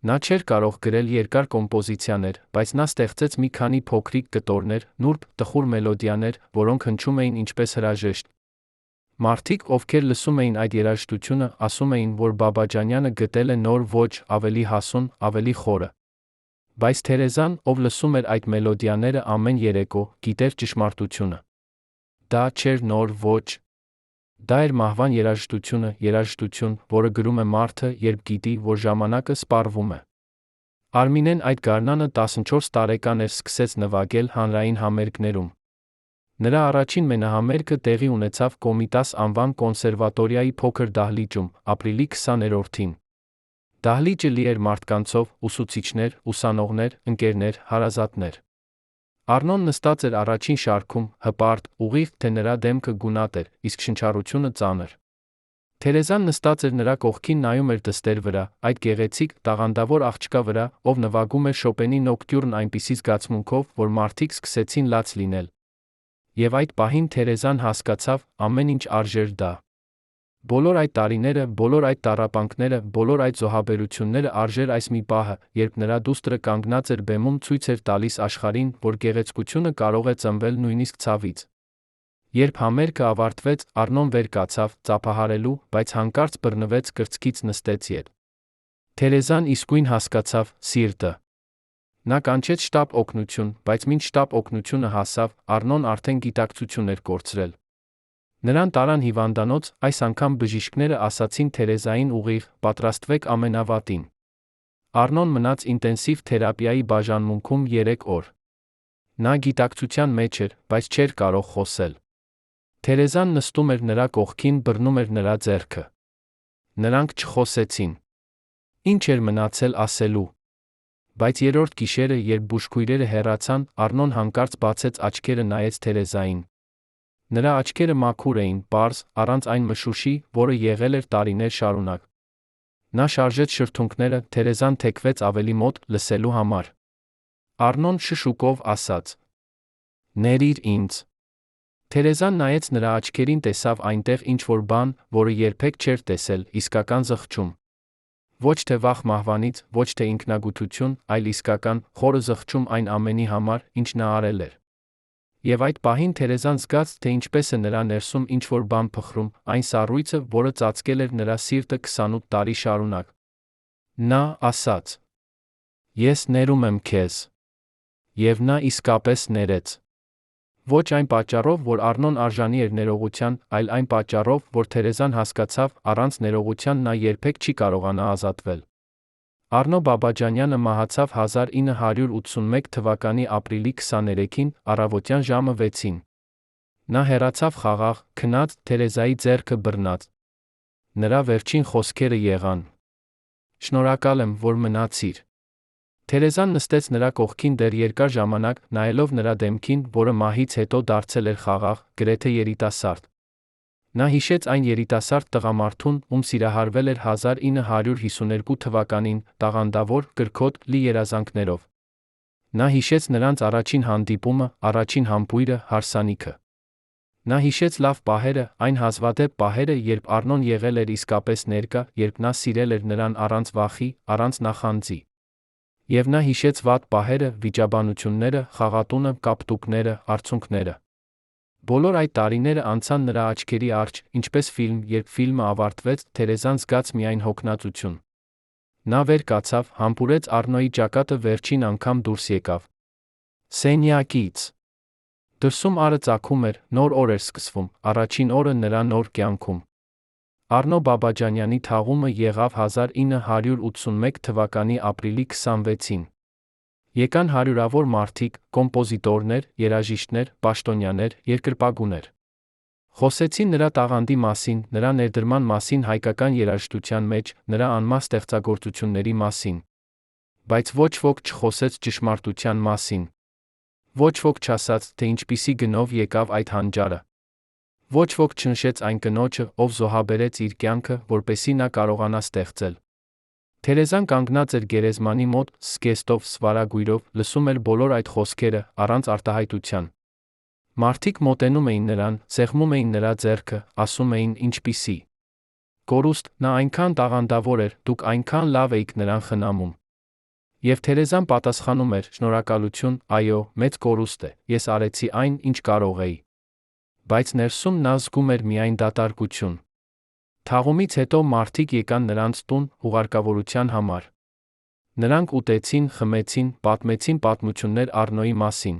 Նա չէր կարող գրել երկար կոմպոզիցիաներ, բայց նա ստեղծեց մի քանի փոքրիկ կտորներ, նուրբ, տխուր մելոդիաներ, որոնք հնչում էին ինչպես հրաժեշտ։ Մարդիկ, ովքեր լսում էին այդ երաժշտությունը, ասում էին, որ Բաբաջանյանը գտել է նոր ոճ, ավելի հասուն, ավելի խորը։ Բայց Թերեզան, ով լսում էր այդ մելոդիաները ամեն երեկո, գիտեր ճշմարտությունը։ Դա չէր նոր ոճ։ Դա էր մահվան երաժշտություն, որը գրում է մարդը, երբ գիտի, որ ժամանակը սպառվում է։ Արմինեն այդ գարնանը 14 տարեկան էր սկսեց նվագել հանրային համերգներում։ Նրա առաջին մենահամերգը տեղի ունեցավ Կոմիտաս անվան կոնսերվատորիայի փոքր դահլիճում, ապրիլի 20-ին։ Դահլիճը լի էր մարդկանցով, ուսուցիչներ, ուսանողներ, ընկերներ, հարազատներ։ Առնոն նստած էր առաջին շարքում, հպարտ, ուղիղ, թե նրա դեմքը գունատ էր, իսկ շնչառությունը ծանր։ Թերեզան նստած էր նրա կողքին նայում էր դստեր վրա, այդ գեղեցիկ, տաղանդավոր աղջկա վրա, ով նվագում էր Շոպենի նոկտյուրն այնպիսի զգացմունքով, որ մարդիկ սկսեցին լաց լինել։ Եվ այդ պահին Թերեզան հասկացավ, ամեն ինչ արժեր դա։ Բոլոր այդ տարիները, բոլոր այդ տառապանքները, բոլոր այդ զոհաբերությունները արժեր այս մի պահը, երբ նրա դուստրը կանգնած էր բեմում ցույց էր տալիս աշխարհին, որ գեղեցկությունը կարող է ծնվել նույնիսկ ցավից։ Երբ համերգը ավարտվեց, Առնոն վեր կացավ, ծափահարելու, բայց հանկարծ բռնվեց կրծքից նստեց ետ։ Թերեզան իսկույն հասկացավ, սիրտը։ Նա կանչեց շտապ օգնություն, բայց մինչ շտապ օգնությունը հասավ, Առնոն արդեն գիտակցություն էր կորցրել։ Նրան տարան հիվանդանոց, այս անգամ բժիշկները ասացին Թերեզային ուղիղ, պատրաստվեք ամենավատին։ Առնոն մնաց ինտենսիվ թերապիայի բաժանմունքում 3 օր։ Նա գիտակցության մեջ էր, բայց չէր կարող խոսել։ Թերեզան նստում էր նրա կողքին, բռնում էր նրա ձեռքը։ Նրանք չխոսեցին։ Ինչ էր մնացել ասելու։ Բայց երրորդ գիշերը, երբ բուժքույրերը հեռացան, Առնոն հանկարծ բացեց աչքերը, նայեց Թերեզային։ Նրա աչքերը մաքուր էին, պարզ, առանց այն մշուշի, որը եղել էր տարիներ շարունակ։ Նա շարժեց շրթունքները, Թերեզան թեքվեց ավելի մոտ, լսելու համար։ Առնոն շշուկով ասաց. «Ներիր ինձ»։ Թերեզան նայեց նրա աչքերին, տեսավ այնտեղ ինչ-որ բան, որը երբեք չէր տեսել, իսկական զղջում։ Ոչ թե վախ մահվանից, ոչ թե ինքնագութություն, այլ իսկական, խորը զղջում այն ամենի համար, ինչ նա արել էր։ Եվ այդ պահին Թերեզան զգաց, թե ինչպես է նրա ներսում ինչ-որ բան փխրում, այն սառույցը, որը ծածկել էր նրա սիրտը 28 տարի շարունակ։ Նա ասաց. «Ես ներում եմ քեզ»։ Եվ նա իսկապես ներեց։ Ոչ այն պատճառով, որ Առնոն արժանի էր ներողության, այլ այն պատճառով, որ Թերեզան հասկացավ, առանց ներողության նա երբեք չի կարողանա ազատվել։ Առնո Բաբաջանյանը մահացավ 1981 թվականի ապրիլի 23-ին, առավոտյան ժամը 6-ին։ Նա հեռացավ խաղաղ, քնած, Թերեզայի ձեռքը բռնած։ Նրա վերջին խոսքերը եղան. «Շնորհակալ եմ, որ մնացիր»։ Թերեզան նստեց նրա կողքին դեռ երկար ժամանակ, նայելով նրա դեմքին, որը մահից հետո դարձել էր խաղաղ, գրեթե երիտասարդ։ Նա հիշեց այն երիտասարդ տղամարդուն, ում սիրահարվել էր 1952 թվականին, տաղանդավոր, կրքոտ, լի երազանքներով։ Նա հիշեց նրանց առաջին հանդիպումը, առաջին համբույրը, հարսանիքը։ Նա հիշեց լավ պահերը, այն հազվադեպ պահերը, երբ Առնոն եղել էր իսկապես ներկա, երբ նա սիրել էր նրան առանց վախի, առանց նախանձի։ Եվ նա հիշեց վատ պահերը, վիճաբանությունները, խաղատունը, կապտուկները, արցունքները։ Բոլոր այդ տարիները անցան նրա աչքերի առջ, ինչպես ֆիլմ, երբ ֆիլմը ավարտվեց, Թերեզան զգաց միայն հոգնածություն։ Նա վեր կացավ, համբուրեց Առնոյի ճակատը վերջին անգամ դուրս եկավ սենյակից։ Դրսում արը ծագում էր, նոր օր էր սկսվում, առաջին օրը նրա նոր կյանքում։ Առնո Բաբաջանյանի թաղումը եղավ 1981 թվականի ապրիլի 26-ին։ Եկան հարյուրավոր մարդիկ, կոմպոզիտորներ, երաժիշտներ, պաշտոնյաներ, երկրպագուներ։ Խոսեցին նրա տաղանդի մասին, նրա ներդրման մասին հայկական երաժշտության մեջ, նրա անմահ ստեղծագործությունների մասին։ Բայց ոչ ոք չխոսեց ճշմարտության մասին։ Ոչ ոք չասաց, թե ինչպիսի գնով եկավ այդ հանճարը։ Ոչ ոք չնշեց այն կնոջը, ով զոհաբերեց իր կյանքը, որպեսզի նա կարողանա ստեղծել։ Թերեզան կանգնած էր գերեզմանի մոտ, զգեստով, սվարագույրով, լսում էր բոլոր այդ խոսքերը, առանց արտահայտության։ Մարդիկ մոտենում էին նրան, սեղմում էին նրա ձեռքը, ասում էին ինչպիսի կորուստ, նա այնքան տաղանդավոր էր, դուք այնքան լավ էիք նրան խնամում։ Եվ Թերեզան պատասխանում էր, շնորհակալություն, այո, մեծ կորուստ է, ես արեցի այն, ինչ կարող էի։ Բայց ներսում նա զգում էր միայն դատարկություն։ Թաղումից հետո մարդիկ եկան նրանց տուն, ուղարկավորության համար։ Նրանք ուտեցին, խմեցին, պատմեցին պատմություններ Առնոյի մասին։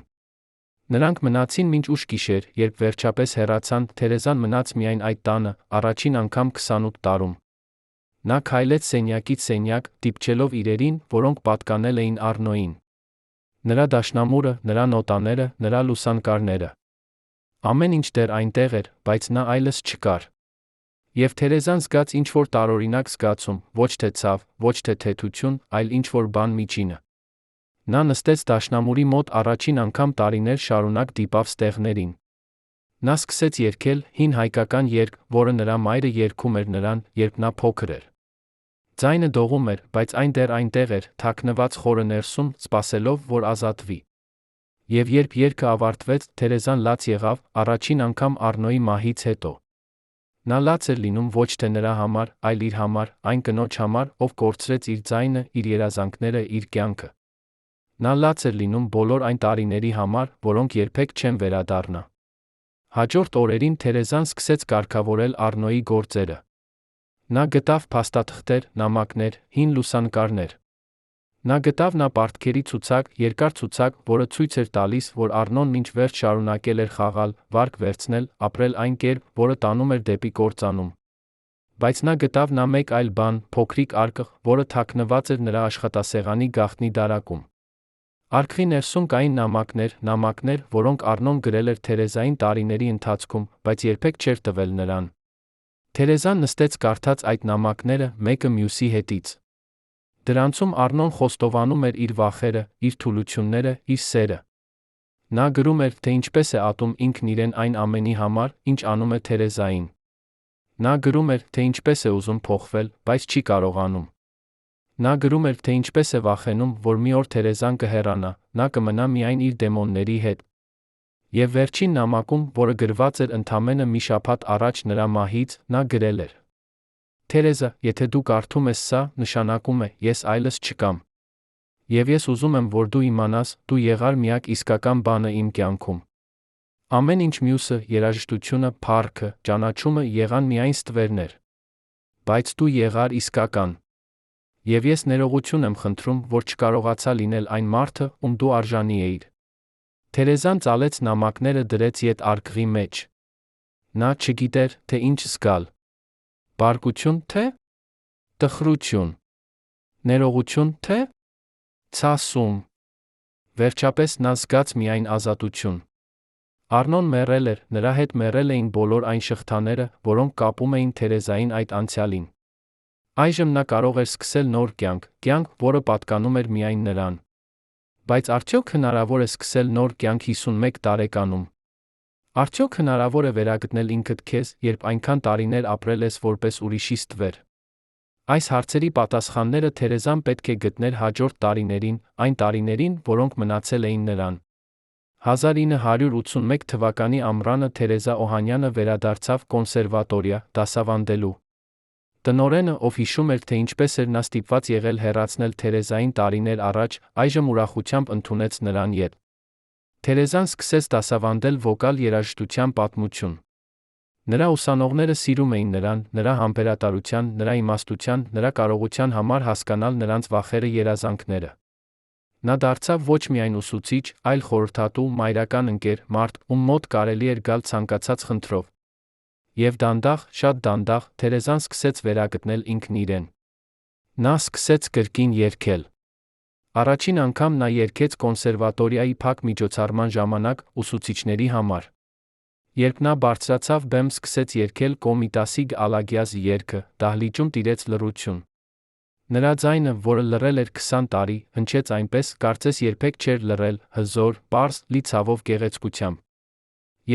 Նրանք մնացին մինչ ուշ գիշեր, երբ վերջապես հեռացան, Թերեզան մնաց միայն այդ տանը, առաջին անգամ 28 տարում։ Նա քայլեց սենյակից սենյակ, դիպչելով իրերին, որոնք պատկանել էին Առնոյին։ Նրա դաշնամուրը, նրա նոտաները, նրա լուսանկարները։ Ամեն ինչ դեռ այնտեղ էր, բայց նա այլս չկար։ Եվ Թերեզան զգաց ինչ-որ տարօրինակ զգացում, ոչ թե ցավ, ոչ թե թեթություն, այլ ինչ-որ բան միջինը։ Նա նստեց դաշնամուրի մոտ առաջին անգամ տարիներ շարունակ դիպավ ստեղներին։ Նա սկսեց երգել հին հայկական երգ, որը նրա մայրը երգում էր նրան, երբ նա փոքր էր։ Ձայնը դողում էր, բայց այն դեռ այնտեղ էր, թաքնված խորը ներսում, սպասելով, որ ազատվի։ Եվ երբ երգը ավարտվեց, Թերեզան լաց եղավ, առաջին անգամ Առնոյի մահից հետո։ Նա լաց էր լինում ոչ թե նրա համար, այլ իր համար, այն կնոջ համար, ով կորցրեց իր ձայնը, իր երազանքները, իր կյանքը։ Նա լաց էր լինում բոլոր այն տարիների համար, որոնք երբեք չեն վերադառնա։ Հաջորդ օրերին Թերեզան սկսեց կարգավորել Առնոյի գործերը։ Նա գտավ փաստաթղթեր, նամակներ, հին լուսանկարներ։ Նա գտավ նա պարտքերի ցուցակ, երկար ցուցակ, որը ցույց էր տալիս, որ Առնոն մինչ վերջ շարունակել էր խաղալ, վարկ վերցնել, ապրել այն կերպ, որը տանում էր դեպի կործանում։ Բայց նա գտավ նա մեկ այլ բան, փոքրիկ արկղ, որը թաքնված էր նրա աշխատասեղանի գաղտնի դարակում։ Արկղի ներսում կային նամակներ, որոնք Առնոն գրել էր Թերեզային տարիների ընթացքում, բայց երբեք չէր տվել նրան։ Թերեզան նստեց կարդաց այդ նամակները մեկը մյուսի հետից։ Դրանցում Առնոն խոստովանում էր իր վախերը, իր թուլությունները, իր սերը։ Նա գրում էր, թե ինչպես է ատում ինքն իրեն այն ամենի համար, ինչ անում է Թերեզային։ Նա գրում էր, թե ինչպես է ուզում փոխվել, բայց չի կարողանում։ Նա գրում էր, թե ինչպես է վախենում, որ մի օր Թերեզան կհեռանա, նա կմնա միայն իր դեմոնների հետ։ Եվ վերջին նամակում, որը գրված էր ընդամենը մի շաբաթ առաջ նրա մահից, նա գրել էր. Թերեզա, եթե դու կարդում ես սա, նշանակում է, ես այլս չկամ։ Եվ ես ուզում եմ, որ դու իմանաս, դու եղար միակ իսկական բանը իմ կյանքում։ Ամեն ինչ մյուսը, երաժշտությունը, փառքը, ճանաչումը եղան միայն ստվերներ։ Բայց դու եղար իսկական։ Եվ ես ներողություն եմ խնդրում, որ չկարողացա լինել այն մարդը, ում դու արժանի էիր։ Թերեզան ծալեց նամակները դրեց ետ արկղի մեջ։ Նա չգիտեր, թե ինչ զգալ։ Բարկություն, թե տխրություն։ Ներողություն, թե ցասում։ Վերջապես նա զգաց միայն ազատություն։ Առնոն մեռել էր, նրա հետ մեռել էին բոլոր այն շղթաները, որոնք կապում էին Թերեզային այդ անցյալին։ Այժմ նա կարող էր սկսել նոր կյանք, որը պատկանում էր միայն նրան։ Բայց արդյոք հնարավոր է սկսել նոր կյանք 51 տարեկանում։ Արդյոք հնարավոր է վերագտնել ինքդ քեզ, երբ այնքան տարիներ ապրել ես որպես ուրիշի ստվեր։ Այս հարցերի պատասխանները Թերեզան պետք է գտներ հաջորդ տարիներին, այն տարիներին, որոնք մնացել էին նրան։ 1981 թվականի ամռանը Թերեզա Օհանյանը վերադարձավ կոնսերվատորիա, դասավանդելու։ Տնօրենը, ով հիշում էր, թե ինչպես էր նա ստիպված եղել հեռացնել Թերեզային տարիներ առաջ, այժմ ուրախությամբ ընդունեց նրան ետ։ Թերեզան սկսեց դասավանդել վոկալ երաժշտության պատմություն։ Նրա ուսանողները սիրում էին նրան, նրա համբերատարության, նրա իմաստության, նրա կարողության համար հասկանալ նրանց վախերը երազանքները։ Նա դարձավ ոչ միայն ուսուցիչ, այլ խորհրդատու, մայրական ընկեր, մարդ, ում մոտ կարելի էր գալ ցանկացած խնդրով։ Եվ դանդաղ, շատ դանդաղ, Թերեզան սկսեց վերագտնել ինքն իրեն։ Նա սկսեց կրկին երգել։ Առաջին անգամ նա երգեց կոնսերվատորիայի փակ միջոցառման ժամանակ ուսուցիչների համար։ Երբ նա բարձրացավ բեմ, սկսեց երգել Կոմիտասի Ալագյազ երգը, դահլիճում տիրեց լռություն։ Նրա ձայնը, որը լռել էր 20 տարի, հնչեց այնպես, կարծես երբեք չէր լռել, հզոր, պարզ, լի ցավով գեղեցկությամբ։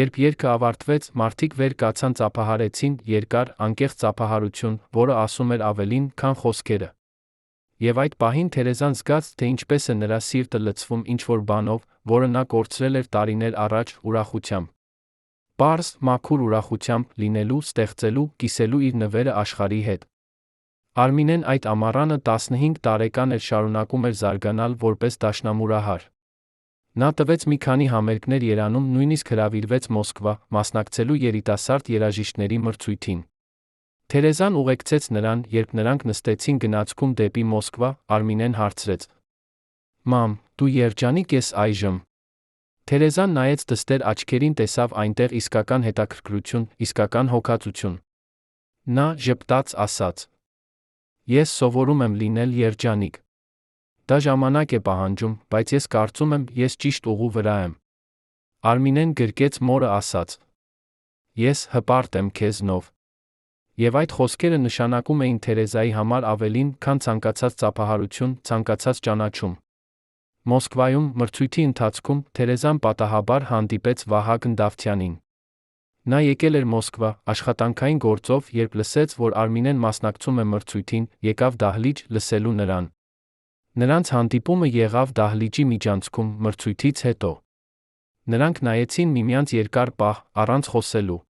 Երբ երգը ավարտվեց, մարդիկ վեր կացան, ծափահարեցին, երկար, անկեղծ ծափահարություն, որը ասում էր ավելին, քան խոսքերը։ Եվ այդ պահին Թերեզան զգաց, թե ինչպես է նրա սիրտը լցվում ինչ-որ բանով, որը նա կորցրել էր տարիներ առաջ, ուրախությամբ։ Պարզ, մաքուր ուրախությամբ, լինելու, ստեղծելու, կիսելու իր նվերը աշխարհի հետ։ Արմինեն այդ ամառանը 15 տարեկան էր, շարունակում էր զարգանալ որպես դաշնամուրահար։ Նա տվեց մի քանի համերգներ Երանում, նույնիսկ հրավիրվեց Մոսկվա, մասնակցելու երիտասարդ երաժիշտների մրցույթին։ Թերեզան ուղեկցեց նրան, երբ նրանք նստեցին գնացքում դեպի Մոսկվա, Արմինեն հարցրեց. «Մամ, դու երջանիկ ես այժմ»։ Թերեզան նայեց դստեր աչքերին, տեսավ այնտեղ իսկական հետաքրքրություն, իսկական հոգածություն։ Նա ժպտաց ասաց. «Ես սովորում եմ լինել երջանիկ։ Դա ժամանակ է պահանջում, բայց ես կարծում եմ, ես ճիշտ ուղու վրա եմ»։ Արմինեն գրկեց մորը ասաց. «Ես հպարտ եմ քեզնով»։ Եվ այդ խոսքերը նշանակում էին Թերեզայի համար ավելին, քան ցանկացած ծափահարություն, ցանկացած ճանաչում։ Մոսկվայում, մրցույթի ընթացքում, Թերեզան պատահաբար հանդիպեց Վահագն Դավթյանին։ Նա եկել էր Մոսկվա, աշխատանքային գործով, երբ լսեց, որ Արմինեն մասնակցում է մրցույթին, եկավ դահլիճ, լսելու նրան։ Նրանց հանդիպումը եղավ դահլիճի միջանցքում, մրցույթից հետո։ Նրանք նայեցին միմյանց երկար պահ, առանց խոսելու։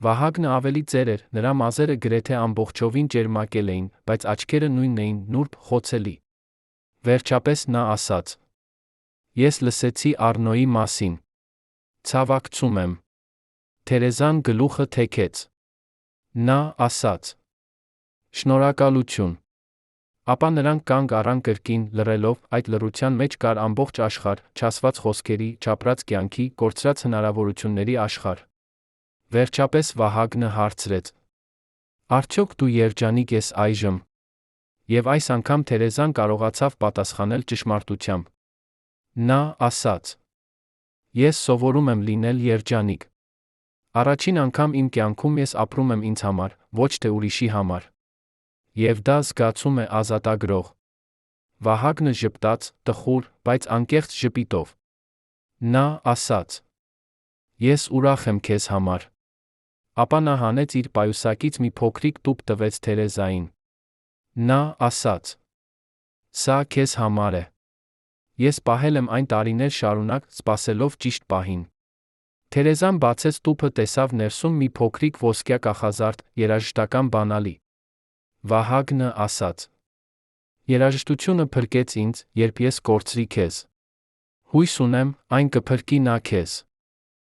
Վահագնը ավելի ծեր էր, նրա մազերը գրեթե ամբողջովին ճերմակել էին, բայց աչքերը նույնն էին, նուրբ, խոցելի։ Վերջապես նա ասաց. «Ես լսեցի Առնոյի մասին։ Ցավակցում եմ»։ Թերեզան գլուխը թեքեց։ Նա ասաց. «Շնորհակալություն»։ Ապա նրանք կանգ առան կրկին, լռելով, այդ լռության մեջ կար ամբողջ աշխարհ, չասված խոսքերի, չապրած կյանքի, կորցրած հնարավորությունների աշխարհ։ Վերջապես Վահագնը հարցրեց. «Արդյոք դու երջանիկ ես այժմ»։ Եվ այս անգամ Թերեզան կարողացավ պատասխանել ճշմարտությամբ։ Նա ասաց. «Ես սովորում եմ լինել երջանիկ։ Առաջին անգամ իմ կյանքում ես ապրում եմ ինձ համար, ոչ թե ուրիշի համար։ Եվ դա զգացում է ազատագրող»։ Վահագնը ժպտաց, տխուր, բայց անկեղծ ժպիտով։ Նա ասաց. «Ես ուրախ եմ քեզ համար»։ Ապա նա հանեց իր պայուսակից մի փոքրիկ տուփ, տվեց Թերեզային։ Նա ասաց. «Սա քեզ համար է։ Ես պահել եմ այն տարիներ շարունակ, սպասելով ճիշտ պահին»։ Թերեզան բացեց տուփը, տեսավ ներսում մի փոքրիկ ոսկյա կախազարդ, երաժշտական բանալի։ Վահագնը ասաց. «Երաժշտությունը փրկեց ինձ, երբ ես կորցրի քեզ։ Հույս ունեմ, այն կփրկի նա քեզ»։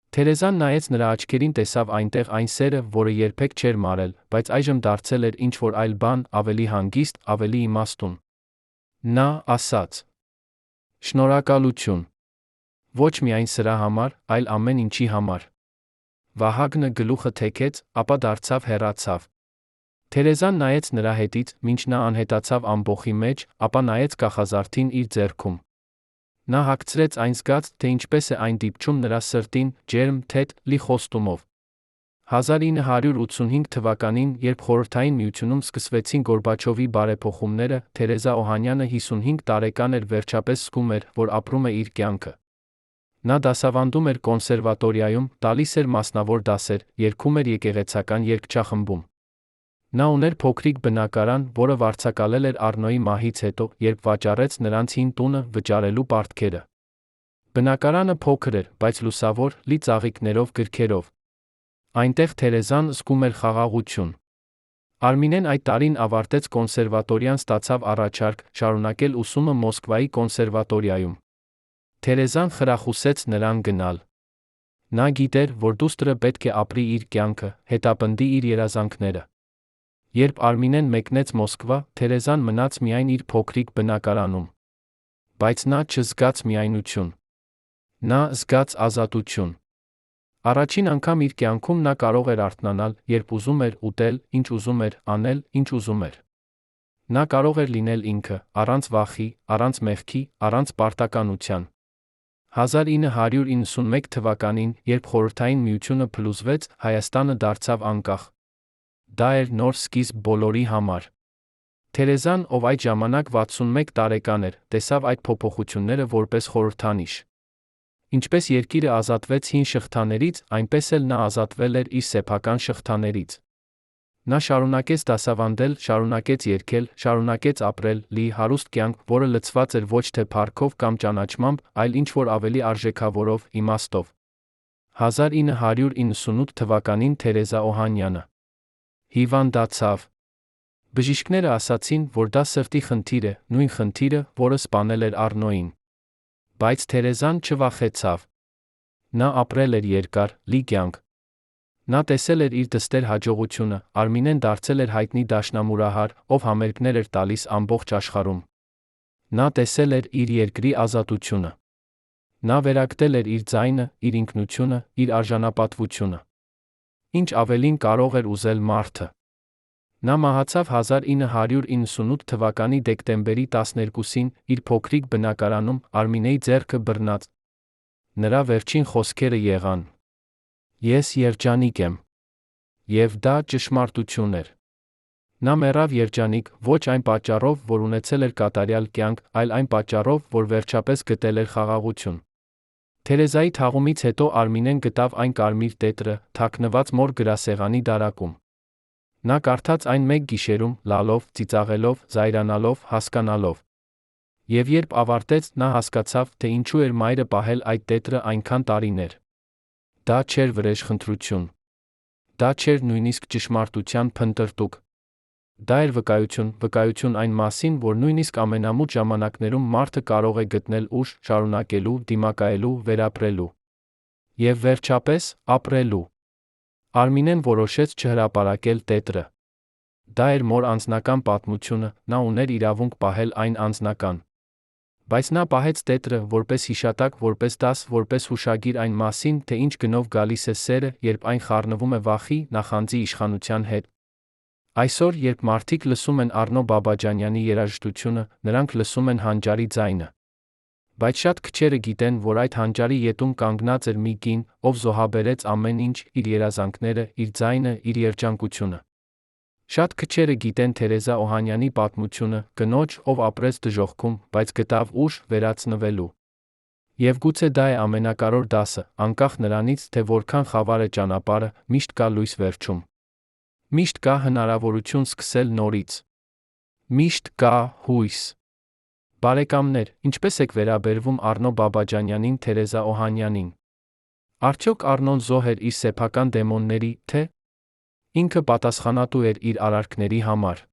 Թերեզան նայեց նրա աչքերին, տեսավ այնտեղ այն սերը, որը երբեք չէր մարել, բայց այժմ դարձել էր ինչ-որ այլ բան, ավելի հանգիստ, ավելի իմաստուն։ Նա ասաց. «Շնորհակալություն։ Ոչ միայն սրա համար, այլ ամեն ինչի համար»։ Վահագնը գլուխը թեքեց, ապա դարձավ, հեռացավ։ Թերեզան նայեց նրա հետից, մինչ նա անհետացավ ամբոխի մեջ, ապա նայեց կախազարդին իր ձեռքում։ Նա հագցրեց այն, զգաց, թե ինչպես է այն դիպչում նրա սրտին, ջերմ, թեթ, լի խոստումով։ 1985 թվականին, երբ Խորհրդային Միությունում սկսվեցին Գորբաչովի բարեփոխումները, Թերեզա Օհանյանը 55 տարեկան էր, վերջապես զգում էր, որ ապրում է իր կյանքը։ Նա դասավանդում էր կոնսերվատորիայում, տալիս էր մասնավոր դասեր, երգում էր եկեղեցական երգչախմբում։ Նա ուներ փոքրիկ բնակարան, որը վարձակալել էր Առնոյի մահից հետո, երբ վաճառեց նրանց հին տունը, վճարելու պարտքերը։ Բնակարանը փոքր էր, բայց լուսավոր, լի ծաղիկներով, գրքերով։ Այնտեղ Թերեզան զգում էր խաղաղություն։ Արմինեն այդ տարին ավարտեց կոնսերվատորիան, ստացավ առաջարկ շարունակել ուսումը Մոսկվայի կոնսերվատորիայում։ Թերեզան խրախուսեց նրան գնալ։ Նա գիտեր, որ դուստրը պետք է ապրի իր կյանքը, հետապնդի իր երազանքները։ Երբ Արմինեն մեկնեց Մոսկվա, Թերեզան մնաց միայն իր փոքրիկ բնակարանում։ Բայց նա չզգաց միայնություն։ Նա զգաց ազատություն։ Առաջին անգամ իր կյանքում նա կարող էր արթնանալ, երբ ուզում էր ուտել, ինչ ուզում էր անել, ինչ ուզում էր։ Նա կարող էր լինել ինքը, առանց վախի, առանց մեղքի, առանց պարտականության։ 1991 թվականին, երբ Խորհրդային Միությունը փլուզվեց, Հայաստանը դարձավ անկախ։ Դա էր նոր սկիզբ բոլորի համար։ Թերեզան, ով այդ ժամանակ 61 տարեկան էր, տեսավ այդ փոփոխությունները որպես խորհրդանիշ։ Ինչպես երկիրը ազատվեց հին շղթաներից, այնպես էլ նա ազատվել էր իր սեփական շղթաներից։ Նա շարունակեց դասավանդել, շարունակեց երգել, շարունակեց ապրել լի հարուստ կյանք, որը լցված էր ոչ թե փառքով կամ ճանաչմամբ, այլ ինչ-որ ավելի արժեքավորով, իմաստով։ 1998 թվականին Թերեզա Օհանյանը հիվանդացավ։ Բժիշկները ասացին, որ դա սրտի խնդիր է, նույն խնդիրը, որը սպանել էր Առնոյին։ Բայց Թերեզան չվախեցավ։ Նա ապրել էր երկար, լի կյանք։ Նա տեսել էր իր դստեր հաջողությունը, Արմինեն դարձել էր հայտնի դաշնամուրահար, ով համերգներ էր տալիս ամբողջ աշխարհում։ Նա տեսել էր իր երկրի ազատությունը։ Նա վերագրել էր իր ձայնը, իր ինքնությունը, իր արժանապատվությունը։ Ինչ ավելին կարող էր ուզել մարդը։ Նա մահացավ 1998 թվականի դեկտեմբերի 12-ին իր փոքրիկ բնակարանում, Արմինեի ձեռքը բռնած։ Նրա վերջին խոսքերը եղան. «Ես երջանիկ եմ»։ Եվ դա ճշմարտություն էր։ Նա մեռավ երջանիկ, ոչ այն պատճառով, որ ունեցել էր կատարյալ կյանք, այլ այն պատճառով, որ վերջապես գտել էր խաղաղություն։ Թերեզայի թաղումից հետո Արմինեն գտավ այն կարմիր տետրը, թաքնված մոր գրասեղանի դարակում։ Նա կարդաց այն մեկ գիշերում, լալով, ծիծաղելով, զայրանալով, հասկանալով։ Եվ երբ ավարտեց, նա հասկացավ, թե ինչու էր մայրը պահել այդ տետրը այնքան տարիներ։ Դա չէր վրեժխնդրություն։ Դա չէր նույնիսկ ճշմարտության փնտրտուք։ Դա էր վկայություն այն մասին, որ նույնիսկ ամենամութ ժամանակներում մարդը կարող է գտնել ուժ, շարունակելու, դիմակայելու, վերապրելու։ Եվ վերջապես, ապրելու։ Արմինեն որոշեց չհրապարակել տետրը։ Դա էր մոր անձնական պատմությունը, նա ուներ իրավունք պահել այն անձնական։ Բայց նա պահեց տետրը, որպես հիշատակ, որպես դաս, որպես հուշագիր այն մասին, թե ինչ գնով գալիս է սերը, երբ այն խառնվում է վախի, նախանձի իշխանության հետ։ Այսօր, երբ մարդիկ լսում են Առնո Բաբաջանյանի երաժշտությունը, նրանք լսում են հանճարի ձայնը։ Բայց շատ քչերը գիտեն, որ այդ հանճարի ետում կանգնած էր մի կին, ով զոհաբերեց ամեն ինչ, իր երազանքները, իր ձայնը, իր երջանկությունը։ Շատ քչերը գիտեն Թերեզա Օհանյանի պատմությունը, կնոջ, ով ապրեց դժոխքում, բայց գտավ ուժ վերածնվելու։ Եվ գուցե դա է ամենակարևոր դասը, անկախ նրանից, թե որքան խավար է ճանապարհը, միշտ կա լույս վերջում։ Միշտ կա հնարավորություն սկսել նորից։ Միշտ կա հույս։ Բարեկամներ, ինչպես եք վերաբերվում Առնո Բաբաջանյանին, Թերեզա Օհանյանին։ Արդյոք Առնոն զոհ էր իր սեփական դեմոնների, թե ինքը պատասխանատու էր իր արարքների համար։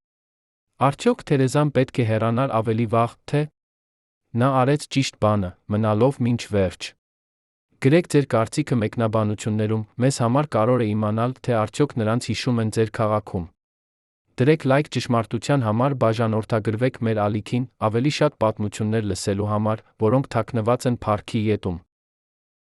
Արդյոք Թերեզան պետք է հեռանար ավելի վաղ, թե նա արեց ճիշտ բանը, մնալով մինչ վերջ։ Գրեք ձեր կարծիքը մեկնաբանություններում, մեզ համար կարևոր է իմանալ, թե արդյոք նրանց հիշում են ձեր քաղաքում։ Դրեք լայք ճշմարտության համար, բաժանորդագրվեք մեր ալիքին, ավելի շատ պատմություններ լսելու համար, որոնք թաքնված են փառքի ետում։